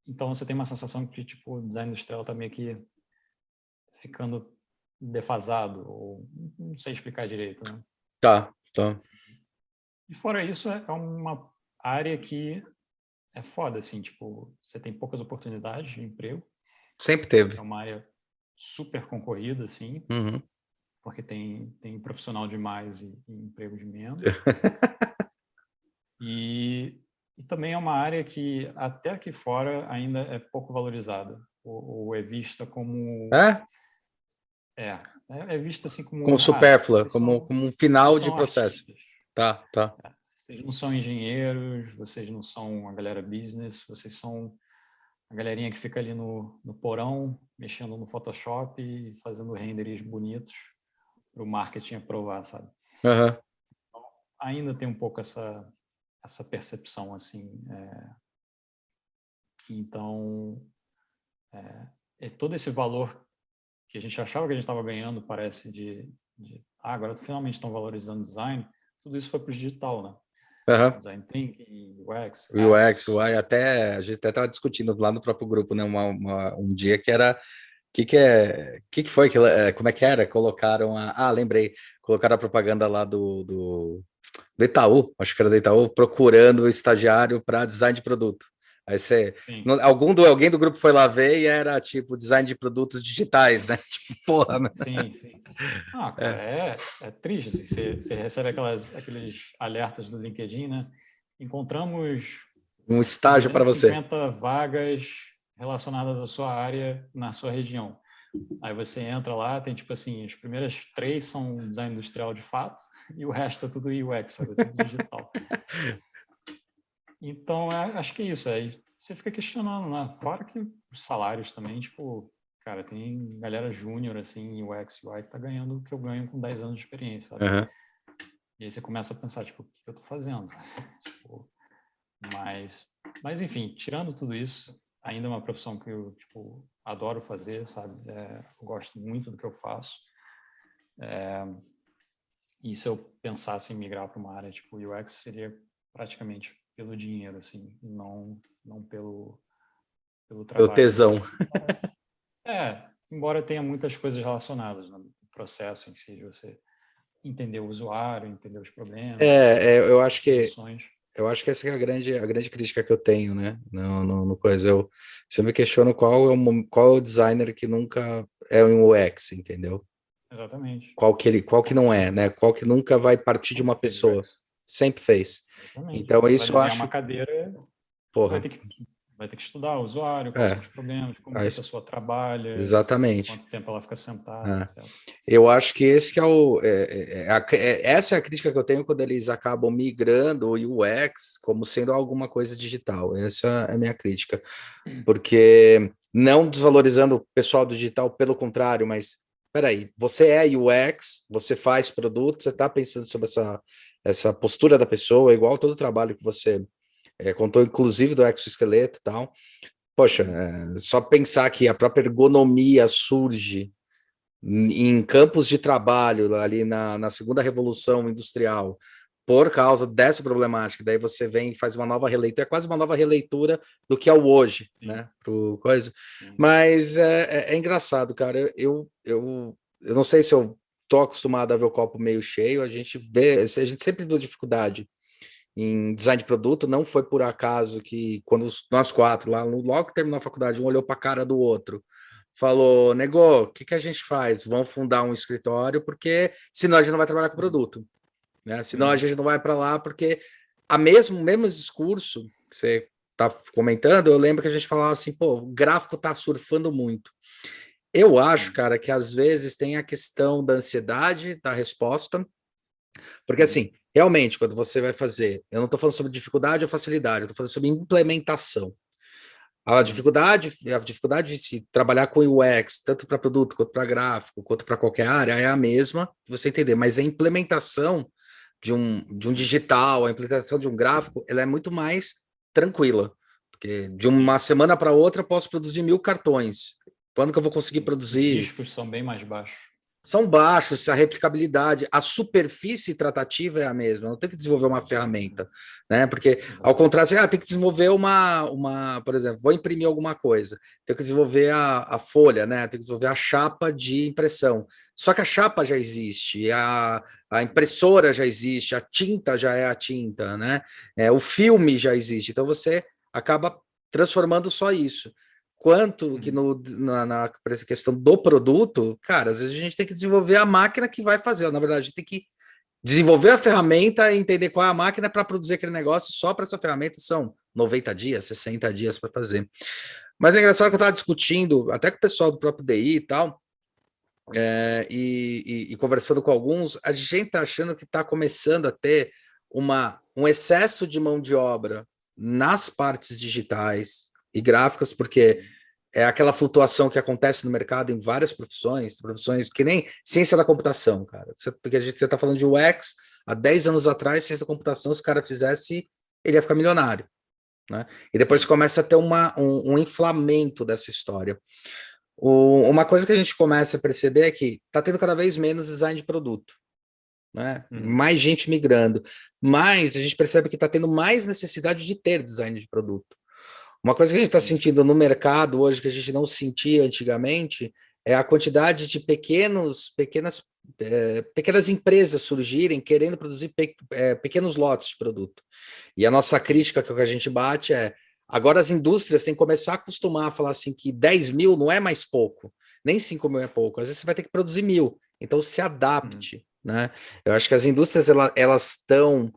Então, você tem uma sensação que, tipo, o design industrial está meio que ficando defasado, ou não sei explicar direito, né? Tá. E fora isso, é uma área que é foda, assim, tipo, você tem poucas oportunidades de emprego. Sempre É teve. uma área super concorrida, assim, Uhum. porque tem profissional demais e emprego de menos. E também é uma área que, até aqui fora, ainda é pouco valorizada, ou é vista como... É? É vista assim Como como, supérflua, como um vocês final de são processo. artistas. Tá, tá. Vocês não são engenheiros, vocês não são a galera business, vocês são a galerinha que fica ali no porão, mexendo no Photoshop e fazendo renders bonitos para o marketing aprovar, sabe? Uhum. Então, ainda tem um pouco essa percepção, assim. Então, todo esse valor que a gente achava que a gente estava ganhando, parece agora finalmente estão valorizando design, tudo isso foi para o digital, né? Uhum. Design Thinking, UX, UX, apps. UI, a gente até estava discutindo lá no próprio grupo, né? Um dia que era que foi que como é que era? Colocaram lembrei, colocaram a propaganda lá do Itaú, acho que era do Itaú, procurando estagiário para design de produto. Aí você, alguém do grupo foi lá ver e era tipo design de produtos digitais, né? Tipo, porra, né? Sim. Cara, é triste. Assim, você recebe aqueles alertas do LinkedIn, né? Encontramos Um estágio para você. 250 vagas relacionadas à sua área na sua região. Aí você entra lá, tem tipo assim, as primeiras 3 são design industrial de fato, e o resto é tudo UX, sabe? É tudo digital. Então, acho que é isso. Aí você fica questionando, né? Fora que os salários também, tipo, cara, tem galera júnior, assim, UX, UI, que tá ganhando o que eu ganho com 10 anos de experiência, sabe? Uhum. E aí você começa a pensar, tipo, o que eu tô fazendo? Tipo, mas, enfim, tirando tudo isso, ainda é uma profissão que eu, tipo, adoro fazer, sabe? Eu gosto muito do que eu faço. E se eu pensasse em migrar para uma área tipo UX, seria praticamente pelo dinheiro, assim, não pelo Pelo trabalho em tesão. si. Embora tenha muitas coisas relacionadas no processo em si, de você entender o usuário, entender os problemas, entender Eu acho as que soluções. essa é a grande crítica que eu tenho, né? No coisa, se eu me questiono qual é o designer que nunca é um UX, entendeu? Exatamente. Qual que não é, né? Qual que nunca vai partir de uma Sempre fez pessoa, UX. sempre fez. Exatamente. Então Para isso eu desenhar acho, uma cadeira, vai porra, ter que, vai ter que estudar o usuário, quais são é, os problemas, como que é a isso, pessoa trabalha, exatamente. quanto tempo ela fica sentada, É. etc. Eu acho que esse que é essa é a crítica que eu tenho quando eles acabam migrando o UX como sendo alguma coisa digital. Essa é a minha crítica, porque não desvalorizando o pessoal do digital, pelo contrário, mas peraí, você é UX, você faz produto, você está pensando sobre essa postura da pessoa, igual todo o trabalho que você contou, inclusive do exoesqueleto e tal. Poxa, só pensar que a própria ergonomia surge em campos de trabalho ali na segunda revolução industrial por causa dessa problemática. Daí você vem e faz uma nova releitura, é quase uma nova releitura do que é o hoje, Sim, né? Pro coisa. sim. Mas é engraçado, cara. Eu não sei se eu tô acostumado a ver o copo meio cheio, a gente sempre viu dificuldade em design de produto, não foi por acaso que quando nós quatro lá, logo que terminou a faculdade, um olhou para a cara do outro, falou, nego, o que a gente faz? Vamos fundar um escritório, porque senão a gente não vai trabalhar com produto, né? Senão a gente não vai para lá, porque o mesmo discurso que você tá comentando, eu lembro que a gente falava assim, pô, o gráfico tá surfando muito. Eu acho, cara, que às vezes tem a questão da ansiedade da resposta, porque assim, realmente, quando você vai fazer, eu não estou falando sobre dificuldade ou facilidade, eu estou falando sobre implementação. A dificuldade de se trabalhar com UX, tanto para produto, quanto para gráfico, quanto para qualquer área, é a mesma, você entender, mas a implementação de um digital, a implementação de um gráfico, ela é muito mais tranquila, porque de uma semana para outra eu posso produzir 1.000 cartões. Quando que eu vou conseguir Os produzir riscos são bem mais baixos. são baixos, a replicabilidade, a superfície tratativa é a mesma, não tem que desenvolver uma ferramenta, né? Porque, ao contrário, você tem que desenvolver por exemplo, vou imprimir alguma coisa, tem que desenvolver a folha, né? Tem que desenvolver a chapa de impressão. Só que a chapa já existe, a impressora já existe, a tinta já é a tinta, né? O filme já existe, então você acaba transformando só isso. quanto que na questão do produto, cara, às vezes a gente tem que desenvolver a máquina que vai fazer. Na verdade, a gente tem que desenvolver a ferramenta e entender qual é a máquina para produzir aquele negócio. Só para essa ferramenta são 90 dias, 60 dias para fazer. Mas é engraçado que eu estava discutindo, até com o pessoal do próprio DI e tal, e conversando com alguns, a gente está achando que está começando a ter um excesso de mão de obra nas partes digitais e gráficas, porque é aquela flutuação que acontece no mercado em várias profissões que nem ciência da computação, cara. Você está falando de UX, há 10 anos atrás, ciência da computação, se o cara fizesse, ele ia ficar milionário, né? E depois começa a ter um inflamento dessa história. Uma coisa que a gente começa a perceber é que está tendo cada vez menos design de produto, né? Mais gente migrando, mas a gente percebe que está tendo mais necessidade de ter design de produto. Uma coisa que a gente está sentindo no mercado hoje, que a gente não sentia antigamente, é a quantidade de pequenas empresas surgirem querendo produzir pequenos lotes de produto. E a nossa crítica que a gente bate é: agora as indústrias têm que começar a acostumar a falar assim que 10 mil não é mais pouco, nem 5 mil é pouco, às vezes você vai ter que produzir 1.000, então se adapte, né? Eu acho que as indústrias, elas estão...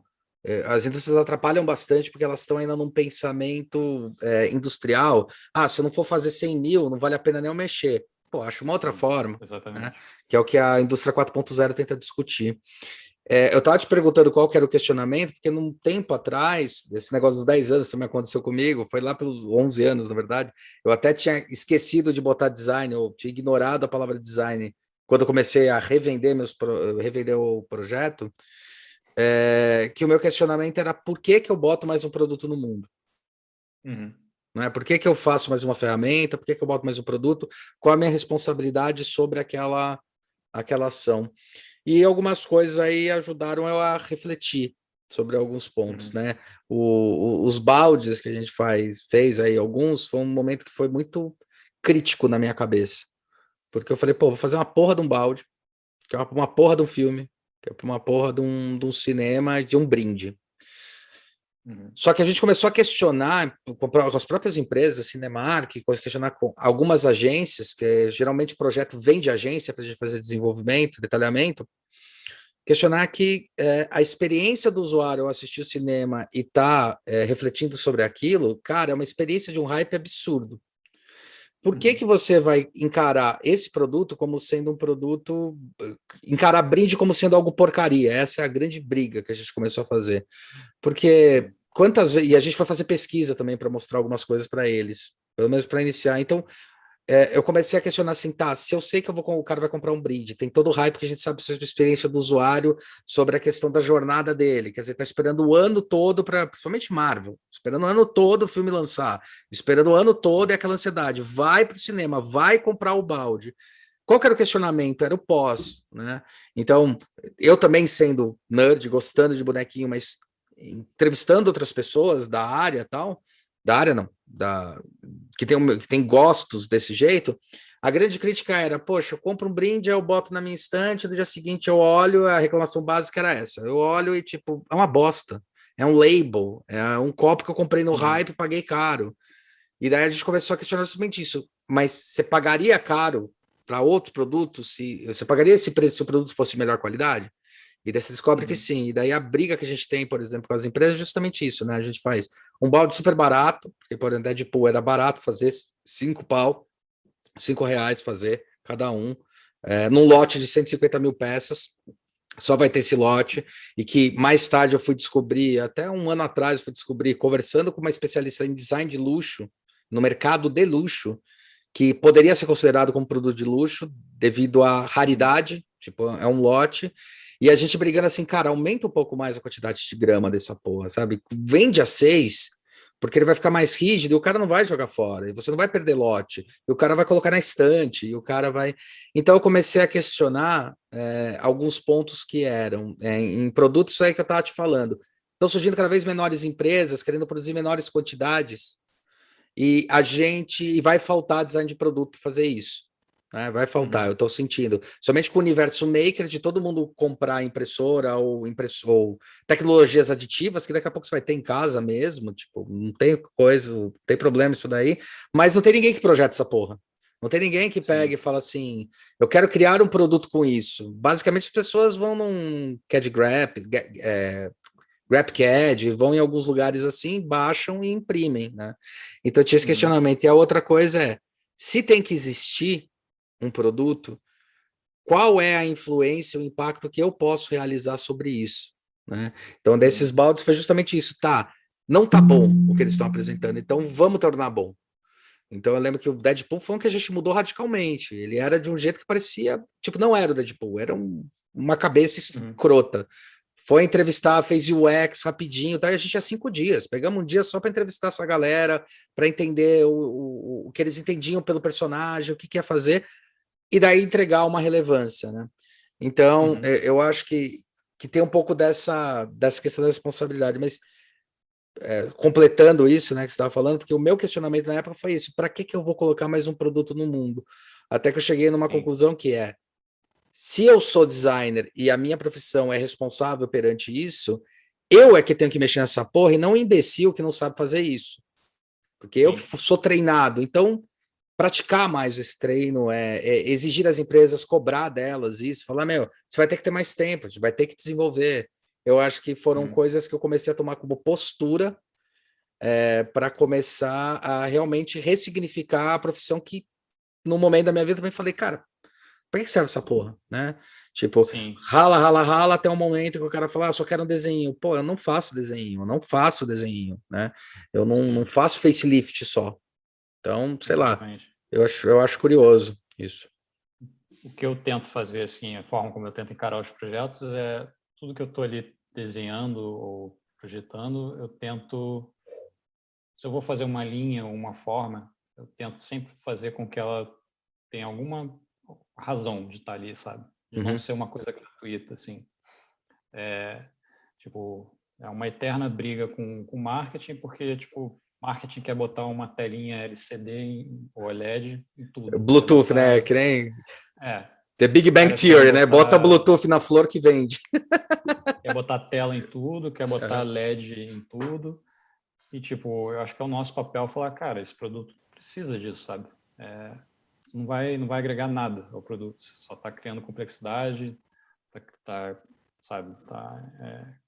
As indústrias atrapalham bastante porque elas estão ainda num pensamento industrial. Se eu não for fazer 100 mil, não vale a pena nem eu mexer. Pô, acho uma outra forma, né? Que é o que a indústria 4.0 tenta discutir. Eu estava te perguntando qual que era o questionamento, porque num tempo atrás, esse negócio dos 10 anos também aconteceu comigo, foi lá pelos 11 anos, na verdade, eu até tinha esquecido de botar design, eu tinha ignorado a palavra design, quando eu comecei a revender o projeto, que o meu questionamento era: por que eu boto mais um produto no mundo? Não é? Por que eu faço mais uma ferramenta? Por que eu boto mais um produto? Qual a minha responsabilidade sobre aquela ação? E algumas coisas aí ajudaram eu a refletir sobre alguns pontos, né? Os baldes que a gente fez aí, alguns, foi um momento que foi muito crítico na minha cabeça. Porque eu falei, pô, vou fazer uma porra de um balde, que é uma porra de um filme, que é uma porra de um cinema, de um brinde. Só que a gente começou a questionar com as próprias empresas, Cinemark, questionar com algumas agências, que geralmente o projeto vem de agência para a gente fazer desenvolvimento, detalhamento, questionar que a experiência do usuário ao assistir o cinema e estar refletindo sobre aquilo, cara, é uma experiência de um hype absurdo. Por que você vai encarar esse produto como sendo um produto, encarar brinde como sendo algo porcaria? Essa é a grande briga que a gente começou a fazer. Porque quantas vezes... E a gente foi fazer pesquisa também para mostrar algumas coisas para eles, pelo menos para iniciar. Então, eu comecei a questionar assim, tá, se eu sei que o cara vai comprar um brinde, tem todo o hype que a gente sabe sobre a experiência do usuário, sobre a questão da jornada dele, quer dizer, tá esperando o ano todo para, principalmente Marvel, esperando o ano todo o filme lançar, esperando o ano todo e aquela ansiedade, vai para o cinema, vai comprar o balde. Qual que era o questionamento? Era o pós, né? Então, eu também sendo nerd, gostando de bonequinho, mas entrevistando outras pessoas da área tal, da área não, que tem gostos desse jeito, a grande crítica era: poxa, eu compro um brinde, eu boto na minha estante, no dia seguinte eu olho, a reclamação básica era essa, eu olho e tipo, é uma bosta, é um label, é um copo que eu comprei no hype, paguei caro. E daí a gente começou a questionar justamente isso: mas você pagaria caro para outros produtos? Você pagaria esse preço se o produto fosse de melhor qualidade? E daí você descobre que sim. E daí a briga que a gente tem, por exemplo, com as empresas é justamente isso, né? A gente faz um balde super barato, porque, por exemplo, Deadpool era barato fazer, R$5 fazer cada um, num lote de 150 mil peças, só vai ter esse lote, e que mais tarde eu fui descobrir, até um ano atrás eu fui descobrir, conversando com uma especialista em design de luxo, no mercado de luxo, que poderia ser considerado como produto de luxo devido à raridade, tipo, é um lote, e a gente brigando assim, cara, aumenta um pouco mais a quantidade de grama dessa porra, sabe? Vende a 6, porque ele vai ficar mais rígido e o cara não vai jogar fora, e você não vai perder lote, e o cara vai colocar na estante, e o cara vai... Então eu comecei a questionar alguns pontos que eram, em produtos aí que eu estava te falando, estão surgindo cada vez menores empresas, querendo produzir menores quantidades, e vai faltar design de produto para fazer isso. né? Vai faltar, eu estou sentindo. Somente com o universo maker, de todo mundo comprar impressora ou tecnologias aditivas, que daqui a pouco você vai ter em casa mesmo, tipo, não tem coisa, não tem problema isso daí, mas não tem ninguém que projete essa porra. Não tem ninguém que pegue e fala assim, eu quero criar um produto com isso. Basicamente, as pessoas vão num CAD Graph, GrabCAD, vão em alguns lugares assim, baixam e imprimem, né? Então tinha esse questionamento. E a outra coisa é, se tem que existir um produto, qual é a influência, o impacto que eu posso realizar sobre isso, né? Então, desses baldes foi justamente isso, tá? Não tá bom o que eles estão apresentando, então vamos tornar bom. Então eu lembro que o Deadpool foi um que a gente mudou radicalmente. Ele era de um jeito que parecia, tipo, não era o Deadpool, era uma cabeça escrota. Foi entrevistar, fez UX rapidinho, tá? E a gente tinha 5 dias. Pegamos um dia só para entrevistar essa galera, para entender o que eles entendiam pelo personagem, o que ia fazer, e daí entregar uma relevância, né? Então, eu acho que tem um pouco dessa questão da responsabilidade, mas completando isso, né, que você estava falando, porque o meu questionamento na época foi isso: para que eu vou colocar mais um produto no mundo? Até que eu cheguei numa conclusão que é: se eu sou designer e a minha profissão é responsável perante isso, eu é que tenho que mexer nessa porra e não um imbecil que não sabe fazer isso. Porque eu que sou treinado. Então, praticar mais esse treino, exigir das empresas, cobrar delas isso, falar, meu, você vai ter que ter mais tempo, a gente vai ter que desenvolver. Eu acho que foram coisas que eu comecei a tomar como postura para começar a realmente ressignificar a profissão que, no momento da minha vida, também falei, cara, para que serve essa porra, né? Tipo, rala, rala, rala, até um momento que o cara fala, só quero um desenho. Pô, eu não faço desenho, né? Eu não faço facelift só. Então, sei lá, eu acho curioso isso. O que eu tento fazer, assim, a forma como eu tento encarar os projetos é tudo que eu estou ali desenhando ou projetando, eu tento, se eu vou fazer uma linha ou uma forma, eu tento sempre fazer com que ela tenha alguma razão de estar ali, sabe? De não ser uma coisa gratuita, assim. Tipo, é uma eterna briga com marketing, porque, tipo, marketing quer botar uma telinha LCD ou OLED em tudo. Bluetooth, botar, né? Que nem... É. The Big Bang Theory, né? Bota Bluetooth na flor que vende. Quer botar tela em tudo, quer botar LED em tudo. E, tipo, eu acho que é o nosso papel falar, cara, esse produto precisa disso, sabe? Não vai agregar nada ao produto. Você só está criando complexidade, sabe?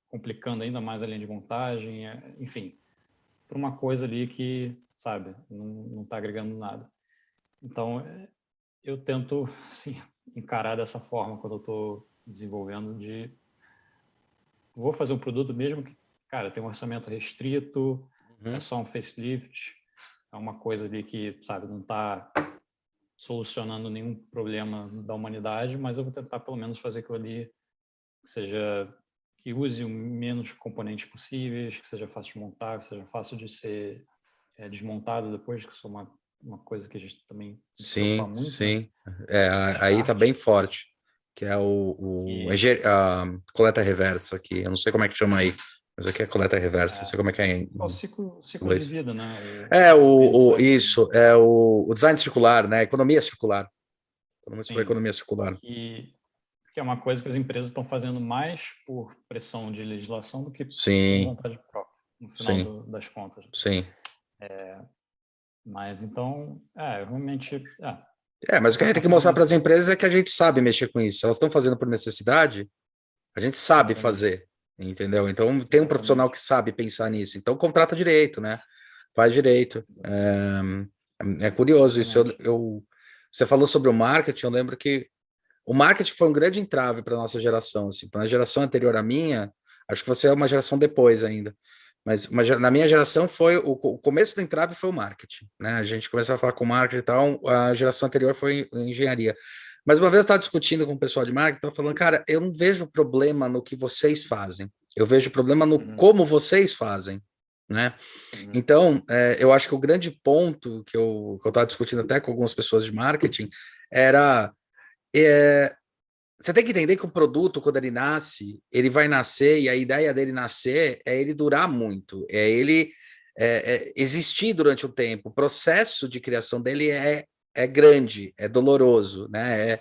Complicando ainda mais a linha de montagem, enfim, para uma coisa ali que, sabe, não está agregando nada. Então, eu tento, assim, encarar dessa forma quando eu estou desenvolvendo, vou fazer um produto mesmo que, cara, tem um orçamento restrito, é só um facelift, é uma coisa ali que, sabe, não está solucionando nenhum problema da humanidade, mas eu vou tentar pelo menos fazer aquilo ali que use o menos componentes possíveis, que seja fácil de montar, que seja fácil de ser desmontado depois, que isso é uma coisa que a gente também se preocupa muito. Sim, aí tá bem forte, que é a coleta reversa aqui. Eu não sei como é que chama aí, mas aqui é coleta reversa, não sei como é que é. O ciclo de vida, né? Isso, é o design circular, né? Economia circular. Economia circular. Que é uma coisa que as empresas estão fazendo mais por pressão de legislação do que por vontade própria, no final das contas. Sim. Mas então, realmente... mas o que a gente tem que mostrar para as empresas é que a gente sabe mexer com isso. Elas estão fazendo por necessidade, a gente sabe fazer, entendeu? Então, tem um profissional que sabe pensar nisso. Então, contrata direito, né? Faz direito. É curioso isso. Você falou sobre o marketing, eu lembro que o marketing foi um grande entrave para a nossa geração. Assim, para a geração anterior à minha, acho que você é uma geração depois ainda. Mas na minha geração foi o começo do entrave foi o marketing, né? A gente começou a falar com marketing e tal, a geração anterior foi engenharia. Mas uma vez eu estava discutindo com o pessoal de marketing, estava falando, cara, eu não vejo problema no que vocês fazem, eu vejo problema no como vocês fazem, né? Então, eu acho que o grande ponto que eu estava discutindo até com algumas pessoas de marketing era você tem que entender que o produto, quando ele nasce, ele vai nascer, e a ideia dele nascer é ele durar muito, é ele existir durante o tempo. O processo de criação dele é é grande, é doloroso, né?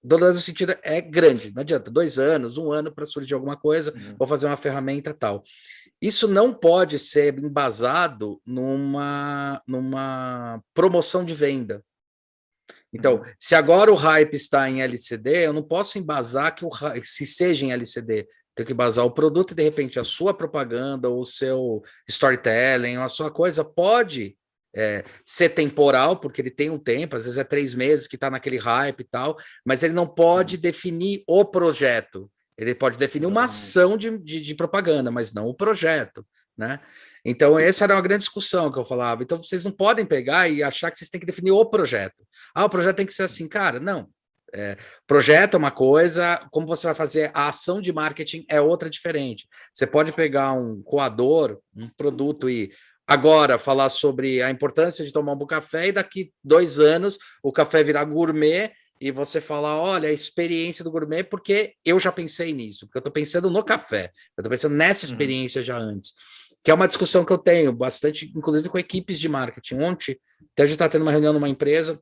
Doloroso no sentido é grande, não adianta, 2 anos, 1 ano para surgir alguma coisa, ou fazer uma ferramenta tal. Isso não pode ser embasado numa promoção de venda. Então, se agora o hype está em LCD, eu não posso embasar que se seja em LCD. Tenho que embasar o produto e, de repente, a sua propaganda, ou o seu storytelling, a sua coisa pode ser temporal, porque ele tem um tempo, às vezes é 3 meses que está naquele hype e tal, mas ele não pode definir o projeto. Ele pode definir uma ação de propaganda, mas não o projeto, né? Então, essa era uma grande discussão que eu falava. Então, vocês não podem pegar e achar que vocês têm que definir o projeto. O projeto tem que ser assim, cara, não. Projeto é uma coisa, como você vai fazer a ação de marketing é outra diferente. Você pode pegar um coador, um produto e agora falar sobre a importância de tomar um bom café e daqui 2 anos o café virar gourmet e você falar, olha, a experiência do gourmet, porque eu já pensei nisso, porque eu estou pensando no café, eu estou pensando nessa experiência já antes, que é uma discussão que eu tenho bastante, inclusive com equipes de marketing. Ontem, até a gente está tendo uma reunião numa empresa,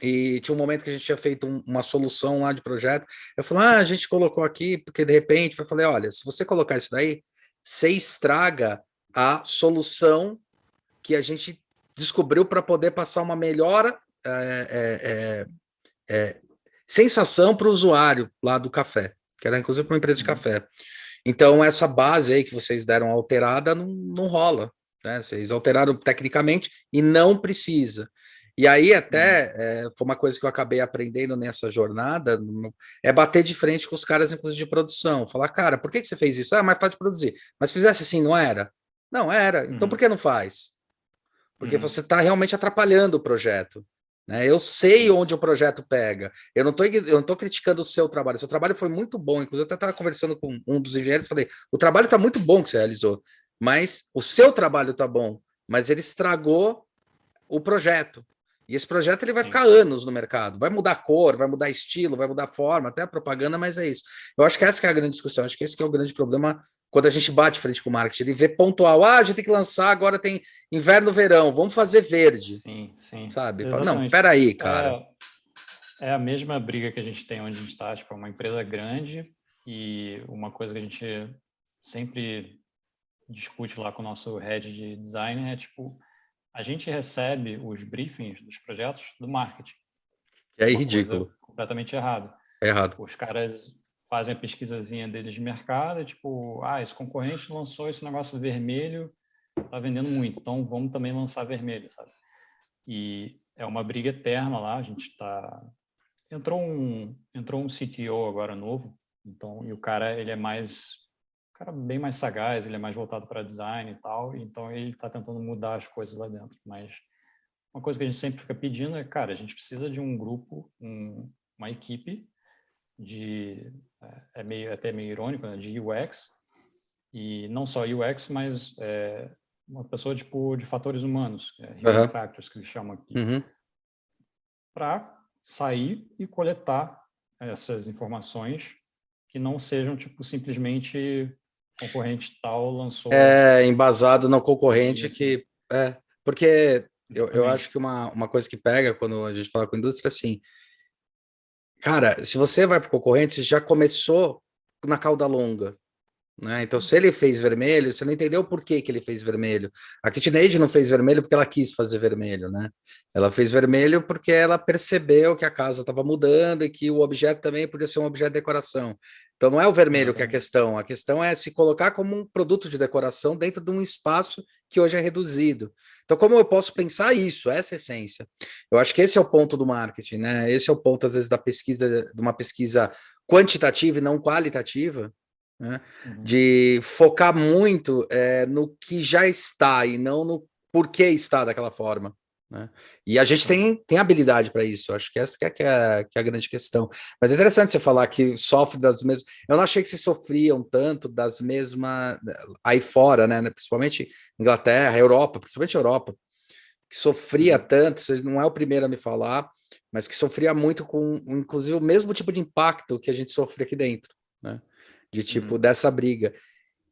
e tinha um momento que a gente tinha feito uma solução lá de projeto. Eu falei, a gente colocou aqui, porque de repente eu falei, olha, se você colocar isso daí, você estraga a solução que a gente descobriu para poder passar uma melhor sensação para o usuário lá do café, que era inclusive para uma empresa de café. Então, essa base aí que vocês deram alterada não rola, né? Vocês alteraram tecnicamente e não precisa. E aí até foi uma coisa que eu acabei aprendendo nessa jornada, é bater de frente com os caras, inclusive de produção. Falar, cara, por que você fez isso? Mais fácil de produzir. Mas se fizesse assim, não era? Não era. Então por que não faz? Porque você está realmente atrapalhando o projeto. Né? Eu sei onde o projeto pega. Eu não estou criticando o seu trabalho. Seu trabalho foi muito bom. Inclusive, eu até estava conversando com um dos engenheiros e falei: o trabalho está muito bom que você realizou, mas o seu trabalho está bom, mas ele estragou o projeto. E esse projeto ele vai ficar anos no mercado. Vai mudar cor, vai mudar estilo, vai mudar forma, até a propaganda, mas é isso. Eu acho que essa que é a grande discussão. Acho que esse que é o grande problema quando a gente bate frente com o marketing. Ele vê pontual, a gente tem que lançar, agora tem inverno, verão, vamos fazer verde. Sim, sim. Sabe? Fala, não, peraí, cara. É a mesma briga que a gente tem onde a gente está, tipo, é uma empresa grande e uma coisa que a gente sempre discute lá com o nosso head de design é, tipo, a gente recebe os briefings dos projetos do marketing. É ridículo. Completamente errado. É errado. Os caras fazem a pesquisazinha deles de mercado, tipo, esse concorrente lançou esse negócio vermelho, tá vendendo muito, então vamos também lançar vermelho, sabe? E é uma briga eterna lá, a gente tá... Entrou um CTO agora novo, então, e o cara, ele é bem mais sagaz, ele é mais voltado para design e tal, então ele está tentando mudar as coisas lá dentro. Mas uma coisa que a gente sempre fica pedindo é, cara, a gente precisa de um grupo, uma equipe de, até meio irônico, né, de UX, e não só UX, mas uma pessoa tipo de fatores humanos, human factors que eles chamam aqui, para sair e coletar essas informações que não sejam tipo simplesmente concorrente tal lançou... embasado no concorrente que... porque eu acho que uma coisa que pega quando a gente fala com a indústria, assim, cara, se você vai para o concorrente, você já começou na cauda longa, né? Então, se ele fez vermelho, você não entendeu por que ele fez vermelho. A KitchenAid não fez vermelho porque ela quis fazer vermelho, né? Ela fez vermelho porque ela percebeu que a casa estava mudando e que o objeto também podia ser um objeto de decoração. Então, não é o vermelho que é a questão é se colocar como um produto de decoração dentro de um espaço que hoje é reduzido. Então, como eu posso pensar isso? Essa é a essência. Eu acho que esse é o ponto do marketing, né? Esse é o ponto, às vezes, da pesquisa, de uma pesquisa quantitativa e não qualitativa, né? De focar muito no que já está e não no porquê está daquela forma. Né? E a gente tem habilidade para isso, acho que essa que é a grande questão. Mas é interessante você falar que sofre das mesmas... Eu não achei que se sofriam tanto das mesmas... Aí fora, né? Principalmente Inglaterra, Europa, principalmente Europa, que sofria tanto, você não é o primeiro a me falar, mas que sofria muito com, inclusive, o mesmo tipo de impacto que a gente sofre aqui dentro, né? De tipo, dessa briga.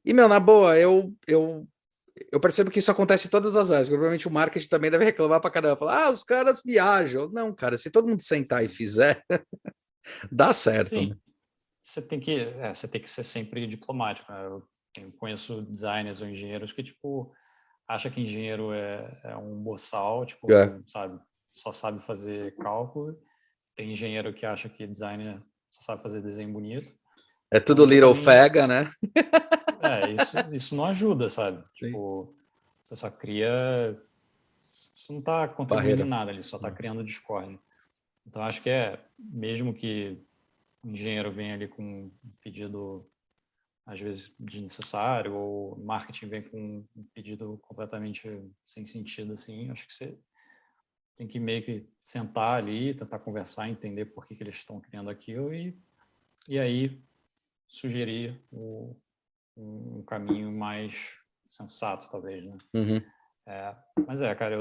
E, meu, na boa, eu Eu percebo que isso acontece em todas as áreas. Provavelmente o marketing também deve reclamar para caramba. Falar, os caras viajam. Não, cara, se todo mundo sentar e fizer, dá certo, né? Sim, você tem que ser sempre diplomático, né? Eu conheço designers ou engenheiros que, tipo, acha que engenheiro é um boçal, tipo, É, não sabe, só sabe fazer cálculo. Tem engenheiro que acha que designer só sabe fazer desenho bonito. é Então tudo você little também, fega, né? isso não ajuda, sabe? Sim. Tipo, você só cria, você não está contribuindo em Barreira. nada ali, só está criando discórdia. Então acho que mesmo que o engenheiro venha ali com um pedido às vezes desnecessário, ou o marketing vem com um pedido completamente sem sentido, assim, acho que você tem que meio que sentar ali, tentar conversar, entender por que eles estão criando aquilo e aí sugerir um caminho mais sensato, talvez, né? Uhum. Mas cara,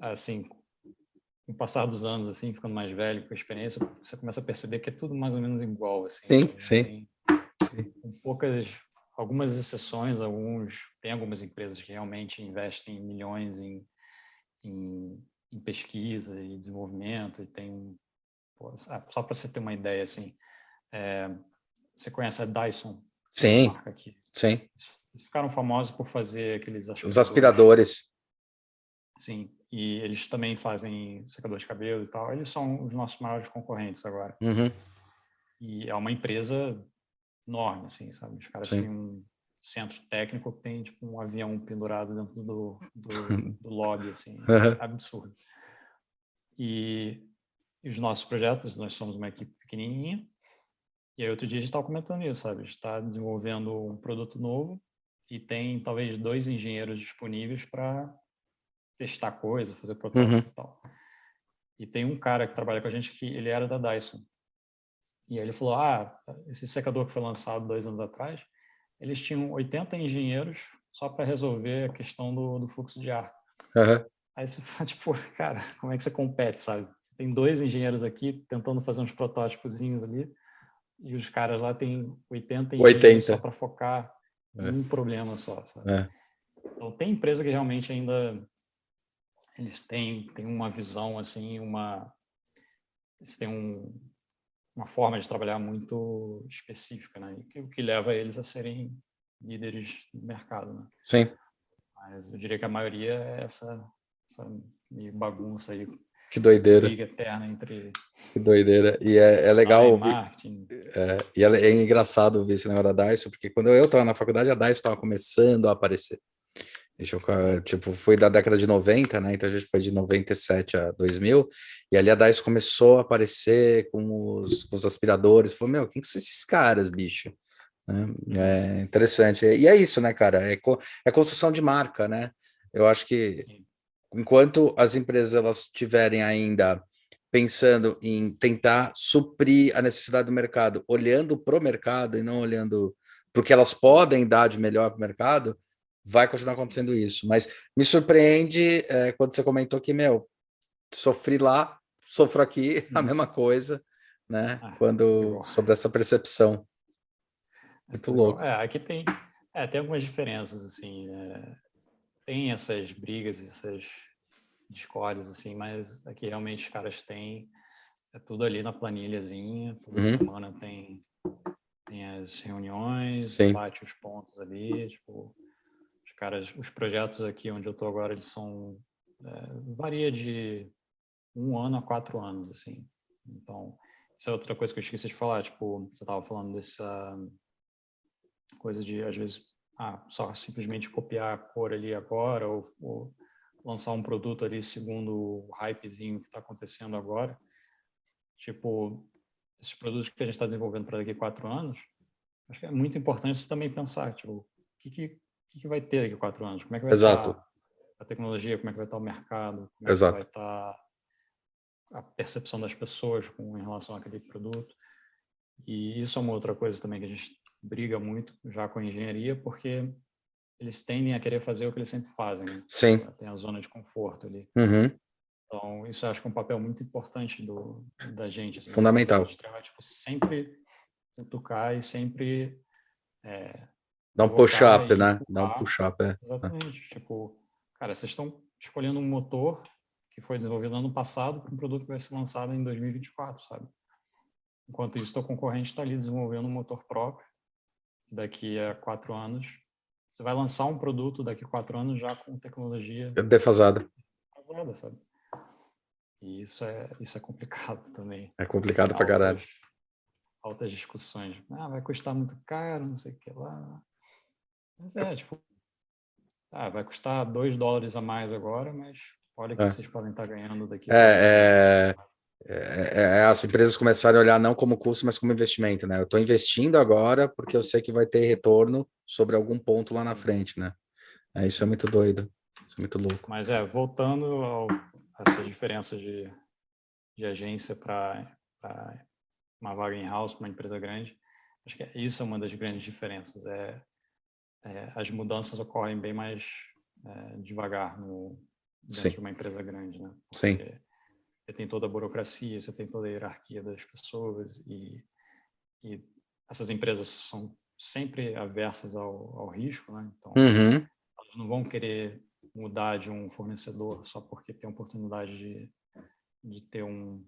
assim, com o passar dos anos, assim, ficando mais velho, com a experiência, você começa a perceber que é tudo mais ou menos igual, assim, Sim, sabe? Não sim, tem, sim. com algumas exceções, tem algumas empresas que realmente investem milhões em pesquisa e desenvolvimento e só para você ter uma ideia, assim, você conhece a Dyson, uma Sim, marca aqui. sim. Eles ficaram famosos por fazer aqueles Os aspiradores, aspiradores. sim, e eles também fazem secador de cabelo e tal. Eles são os nossos maiores concorrentes agora. Uhum. E é uma empresa enorme, assim, sabe? Os caras têm Sim. um centro técnico que tem, tipo, um avião pendurado dentro do lobby, assim, Uhum. é absurdo. E os nossos projetos, nós somos uma equipe pequenininha, e aí outro dia a gente estava comentando isso, sabe? A gente está desenvolvendo um produto novo e tem talvez 2 engenheiros disponíveis para testar coisa, fazer Uhum. protótipo e tal. E tem um cara que trabalha com a gente que ele era da Dyson. E aí ele falou, esse secador que foi lançado 2 anos atrás, eles tinham 80 engenheiros só para resolver a questão do fluxo de ar. Uhum. Aí você fala, tipo, cara, como é que você compete, sabe? Tem 2 engenheiros aqui tentando fazer uns protótipozinhos ali, e os caras lá têm 80 engenheiros só 80. para focar em É, um problema só, sabe? é. Então tem empresa que realmente ainda eles têm uma visão assim, eles têm uma forma de trabalhar muito específica, né? E o que leva eles a serem líderes do mercado, né? Sim, Mas eu diria que a maioria é essa meio bagunça aí, que doideira. briga eterna entre Que doideira. E é legal design, ouvir. marketing. E é engraçado ouvir esse negócio da Dyson, porque quando eu estava na faculdade, a Dyson estava começando a aparecer. Deixa eu ficar, tipo, foi da década de 90, né? Então a gente foi de 97 a 2000, e ali a Dyson começou a aparecer com os aspiradores. Falou, meu, quem que são esses caras, bicho? Uhum. É interessante. E é isso, né, cara? É construção de marca, né? Eu acho que Sim. enquanto as empresas elas estiverem ainda pensando em tentar suprir a necessidade do mercado, olhando para o mercado e não olhando para o que elas Uhum. podem dar de melhor para o mercado, vai continuar acontecendo isso. Mas me surpreende quando você comentou que, meu, sofri lá, sofro aqui, a Uhum. mesma coisa, né? Tudo Quando igual. sobre essa percepção. Muito Tudo igual. louco. Aqui tem algumas diferenças, assim, tem essas brigas, essas discórdias, assim, mas aqui realmente os caras têm, tudo ali na planilhazinha, toda Uhum. semana tem as reuniões, Sim. bate os pontos ali, tipo, os projetos aqui onde eu tô agora, eles são, varia de 1 ano a 4 anos, assim. Então, isso é outra coisa que eu esqueci de falar, tipo, você estava falando dessa coisa de, às vezes, só simplesmente copiar a cor ali agora ou lançar um produto ali segundo o hypezinho que está acontecendo agora. Tipo, esses produtos que a gente está desenvolvendo para daqui a 4 anos, acho que é muito importante você também pensar, tipo, o que vai ter daqui a 4 anos? Como é que vai Exato. estar a tecnologia? Como é que vai estar o mercado? Como é que vai Exato. estar a percepção das pessoas em relação àquele produto? E isso é uma outra coisa também que a gente briga muito já com a engenharia, porque eles tendem a querer fazer o que eles sempre fazem, né? Sim. Tem a zona de conforto ali. Uhum. Então, isso eu acho que é um papel muito importante da gente, assim, da engenharia Fundamental. industrial, é, tipo, sempre cutucar e sempre Dá um provocar push-up, e né? Dá um empurrar. push-up, é. Exatamente. Tipo, cara, vocês estão escolhendo um motor que foi desenvolvido no ano passado para um produto que vai ser lançado em 2024, sabe? Enquanto isso, o concorrente está ali desenvolvendo um motor próprio. Daqui a 4 anos, você vai lançar um produto daqui a 4 anos já com tecnologia Defasada. vazada, sabe? E isso é complicado também. É complicado pra caralho. Altas discussões. Ah, vai custar muito caro, não sei o que lá. Mas tipo, vai custar $2 a mais agora, mas olha o que vocês podem estar ganhando daqui a 4 anos. As empresas começarem a olhar não como custo, mas como investimento, né? Eu estou investindo agora porque eu sei que vai ter retorno sobre algum ponto lá na frente, né? Isso é muito doido. Isso é muito louco. Mas voltando a essa diferença de agência para uma vaga in-house, para uma empresa grande, acho que isso é uma das grandes diferenças. As mudanças ocorrem bem mais devagar dentro de uma empresa grande, né? Sim. Porque você tem toda a burocracia, você tem toda a hierarquia das pessoas e essas empresas são sempre aversas ao risco, né? Então, elas não vão querer mudar de um fornecedor só porque tem a oportunidade de ter um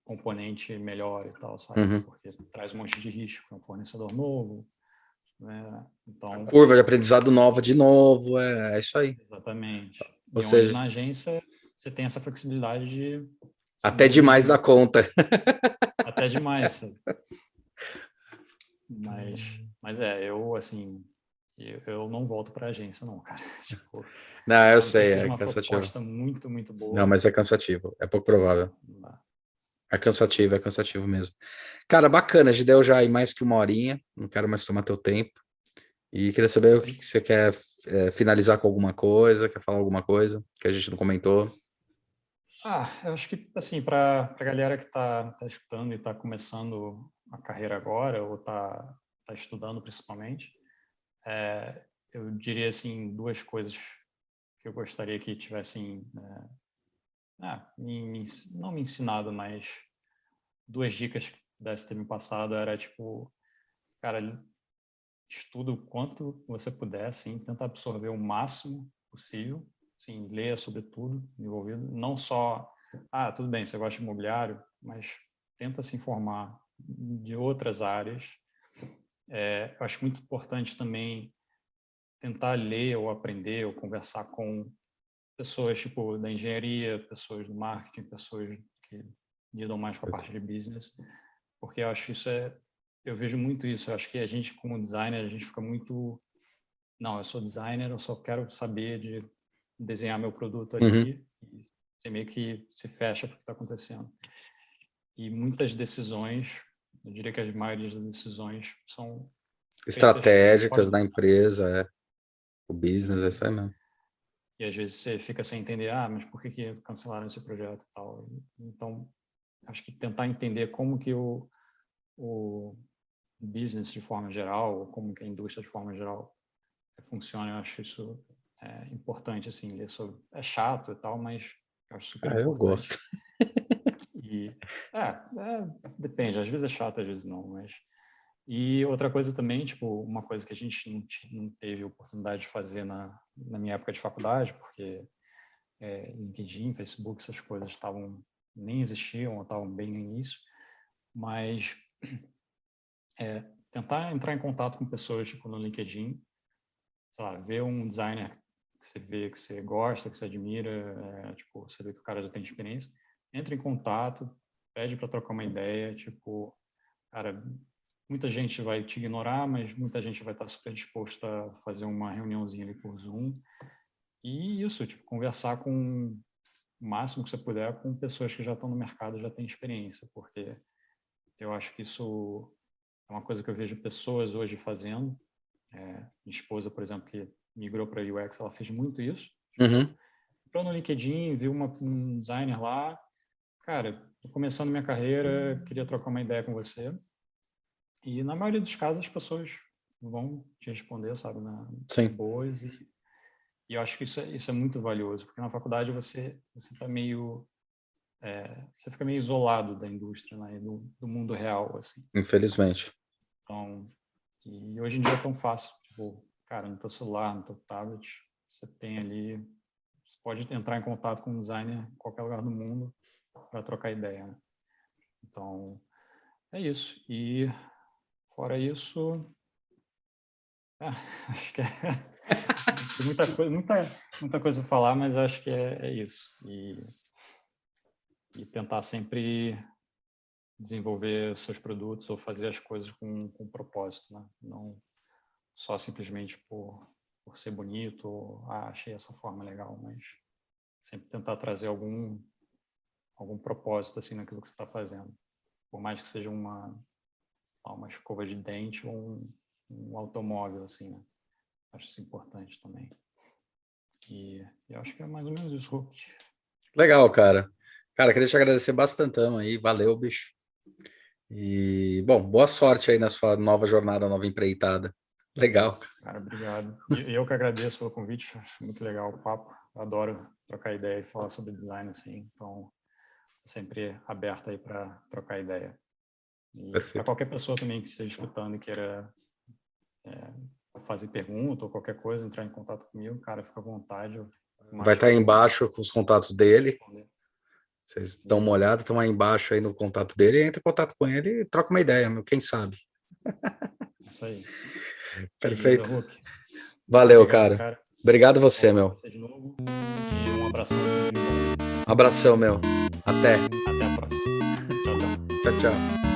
componente melhor e tal, sabe? Porque traz um monte de risco, é um fornecedor novo, né? Então, a curva de aprendizado nova de novo, é isso aí. Exatamente. Ou e seja, onde na agência você tem essa flexibilidade de até demais da conta. Até demais, sabe? Mas eu, assim, eu não volto para a agência, não, cara. Tipo, Não, eu a não ser sei, que seja é uma cansativo. proposta muito, muito Não, boa. mas é cansativo. É pouco provável. Não dá. É cansativo mesmo. Cara, bacana, a gente deu já aí mais que 1 horinha, não quero mais tomar teu tempo. E queria saber o que você quer finalizar com alguma coisa, quer falar alguma coisa que a gente não comentou. Eu acho que, assim, para a galera que está escutando e está começando a carreira agora, ou está estudando principalmente, eu diria, assim, 2 coisas que eu gostaria que tivessem, não me ensinado, mas 2 dicas que pudesse ter me passado era, tipo, cara, estuda o quanto você puder, assim, tenta absorver o máximo possível, assim, leia sobre tudo envolvido, não só, tudo bem, você gosta de imobiliário, mas tenta se informar de outras áreas. Eu acho muito importante também tentar ler ou aprender ou conversar com pessoas, tipo, da engenharia, pessoas do marketing, pessoas que lidam mais com a parte de business, porque eu acho eu vejo muito isso. Eu acho que a gente, como designer, a gente fica muito, não, eu sou designer, eu só quero saber de desenhar meu produto ali e você meio que se fecha para o que está acontecendo. E muitas decisões, eu diria que a maioria das decisões são Estratégicas da empresa, o business, é isso aí mesmo. E às vezes você fica sem entender, mas por que cancelaram esse projeto e tal. Então, acho que tentar entender como que o business de forma geral, ou como que a indústria de forma geral funciona, eu acho isso importante, assim, ler sobre. É chato e tal, mas eu acho super importante. Eu gosto. E, depende, às vezes é chato, às vezes não, mas... E outra coisa também, tipo, uma coisa que a gente não teve oportunidade de fazer na minha época de faculdade, porque LinkedIn, Facebook, essas coisas nem existiam, ou estavam bem no início, mas tentar entrar em contato com pessoas, tipo, no LinkedIn, sei lá, ver um designer que você vê, que você gosta, que você admira, tipo, você vê que o cara já tem experiência, entra em contato, pede para trocar uma ideia, tipo, cara, muita gente vai te ignorar, mas muita gente vai estar super disposta a fazer uma reuniãozinha ali por Zoom. E isso, tipo, conversar com o máximo que você puder com pessoas que já estão no mercado, já têm experiência, porque eu acho que isso é uma coisa que eu vejo pessoas hoje fazendo. Minha esposa, por exemplo, que migrou para UX, ela fez muito isso. Entrou no LinkedIn, viu um designer lá, cara, tô começando minha carreira, queria trocar uma ideia com você. E na maioria dos casos as pessoas vão te responder, sabe, Sim. boas. E eu acho que isso é muito valioso, porque na faculdade você tá meio você fica meio isolado da indústria, né, do mundo real, assim. Infelizmente. Então, E hoje em dia é tão fácil, tipo, cara, no teu celular, no teu tablet, você tem ali, você pode entrar em contato com um designer em qualquer lugar do mundo para trocar ideia, né? Então, é isso. E fora isso, acho que tem muita coisa para falar, mas acho que é isso. E tentar sempre desenvolver seus produtos ou fazer as coisas com propósito, né? Não só simplesmente por ser bonito ou achei essa forma legal, mas sempre tentar trazer algum propósito assim naquilo que você está fazendo, por mais que seja uma escova de dente ou um automóvel, assim, né? Acho isso importante também. E eu acho que é mais ou menos isso, Hulk. Legal, cara. Cara, queria te agradecer bastantão aí. Valeu, bicho. E, bom, boa sorte aí na sua nova jornada, nova empreitada. Legal. Cara, obrigado. E eu que agradeço pelo convite. Acho muito legal o papo. Adoro trocar ideia e falar sobre design, assim. Então, sempre aberto aí para trocar ideia. E para qualquer pessoa também que esteja escutando e queira fazer pergunta ou qualquer coisa, entrar em contato comigo, cara, fica à vontade. Vai estar aí embaixo com os contatos dele. Vocês dão uma olhada, estão aí embaixo aí no contato dele, entra em contato com ele e troca uma ideia, meu, quem sabe. Isso aí. Perfeito. Beleza, Hulk. Valeu, Obrigado, cara. Obrigado você, meu. Você de novo. E um abração. Abração, meu. Até. Até a próxima. Tchau, tchau. Tchau, tchau.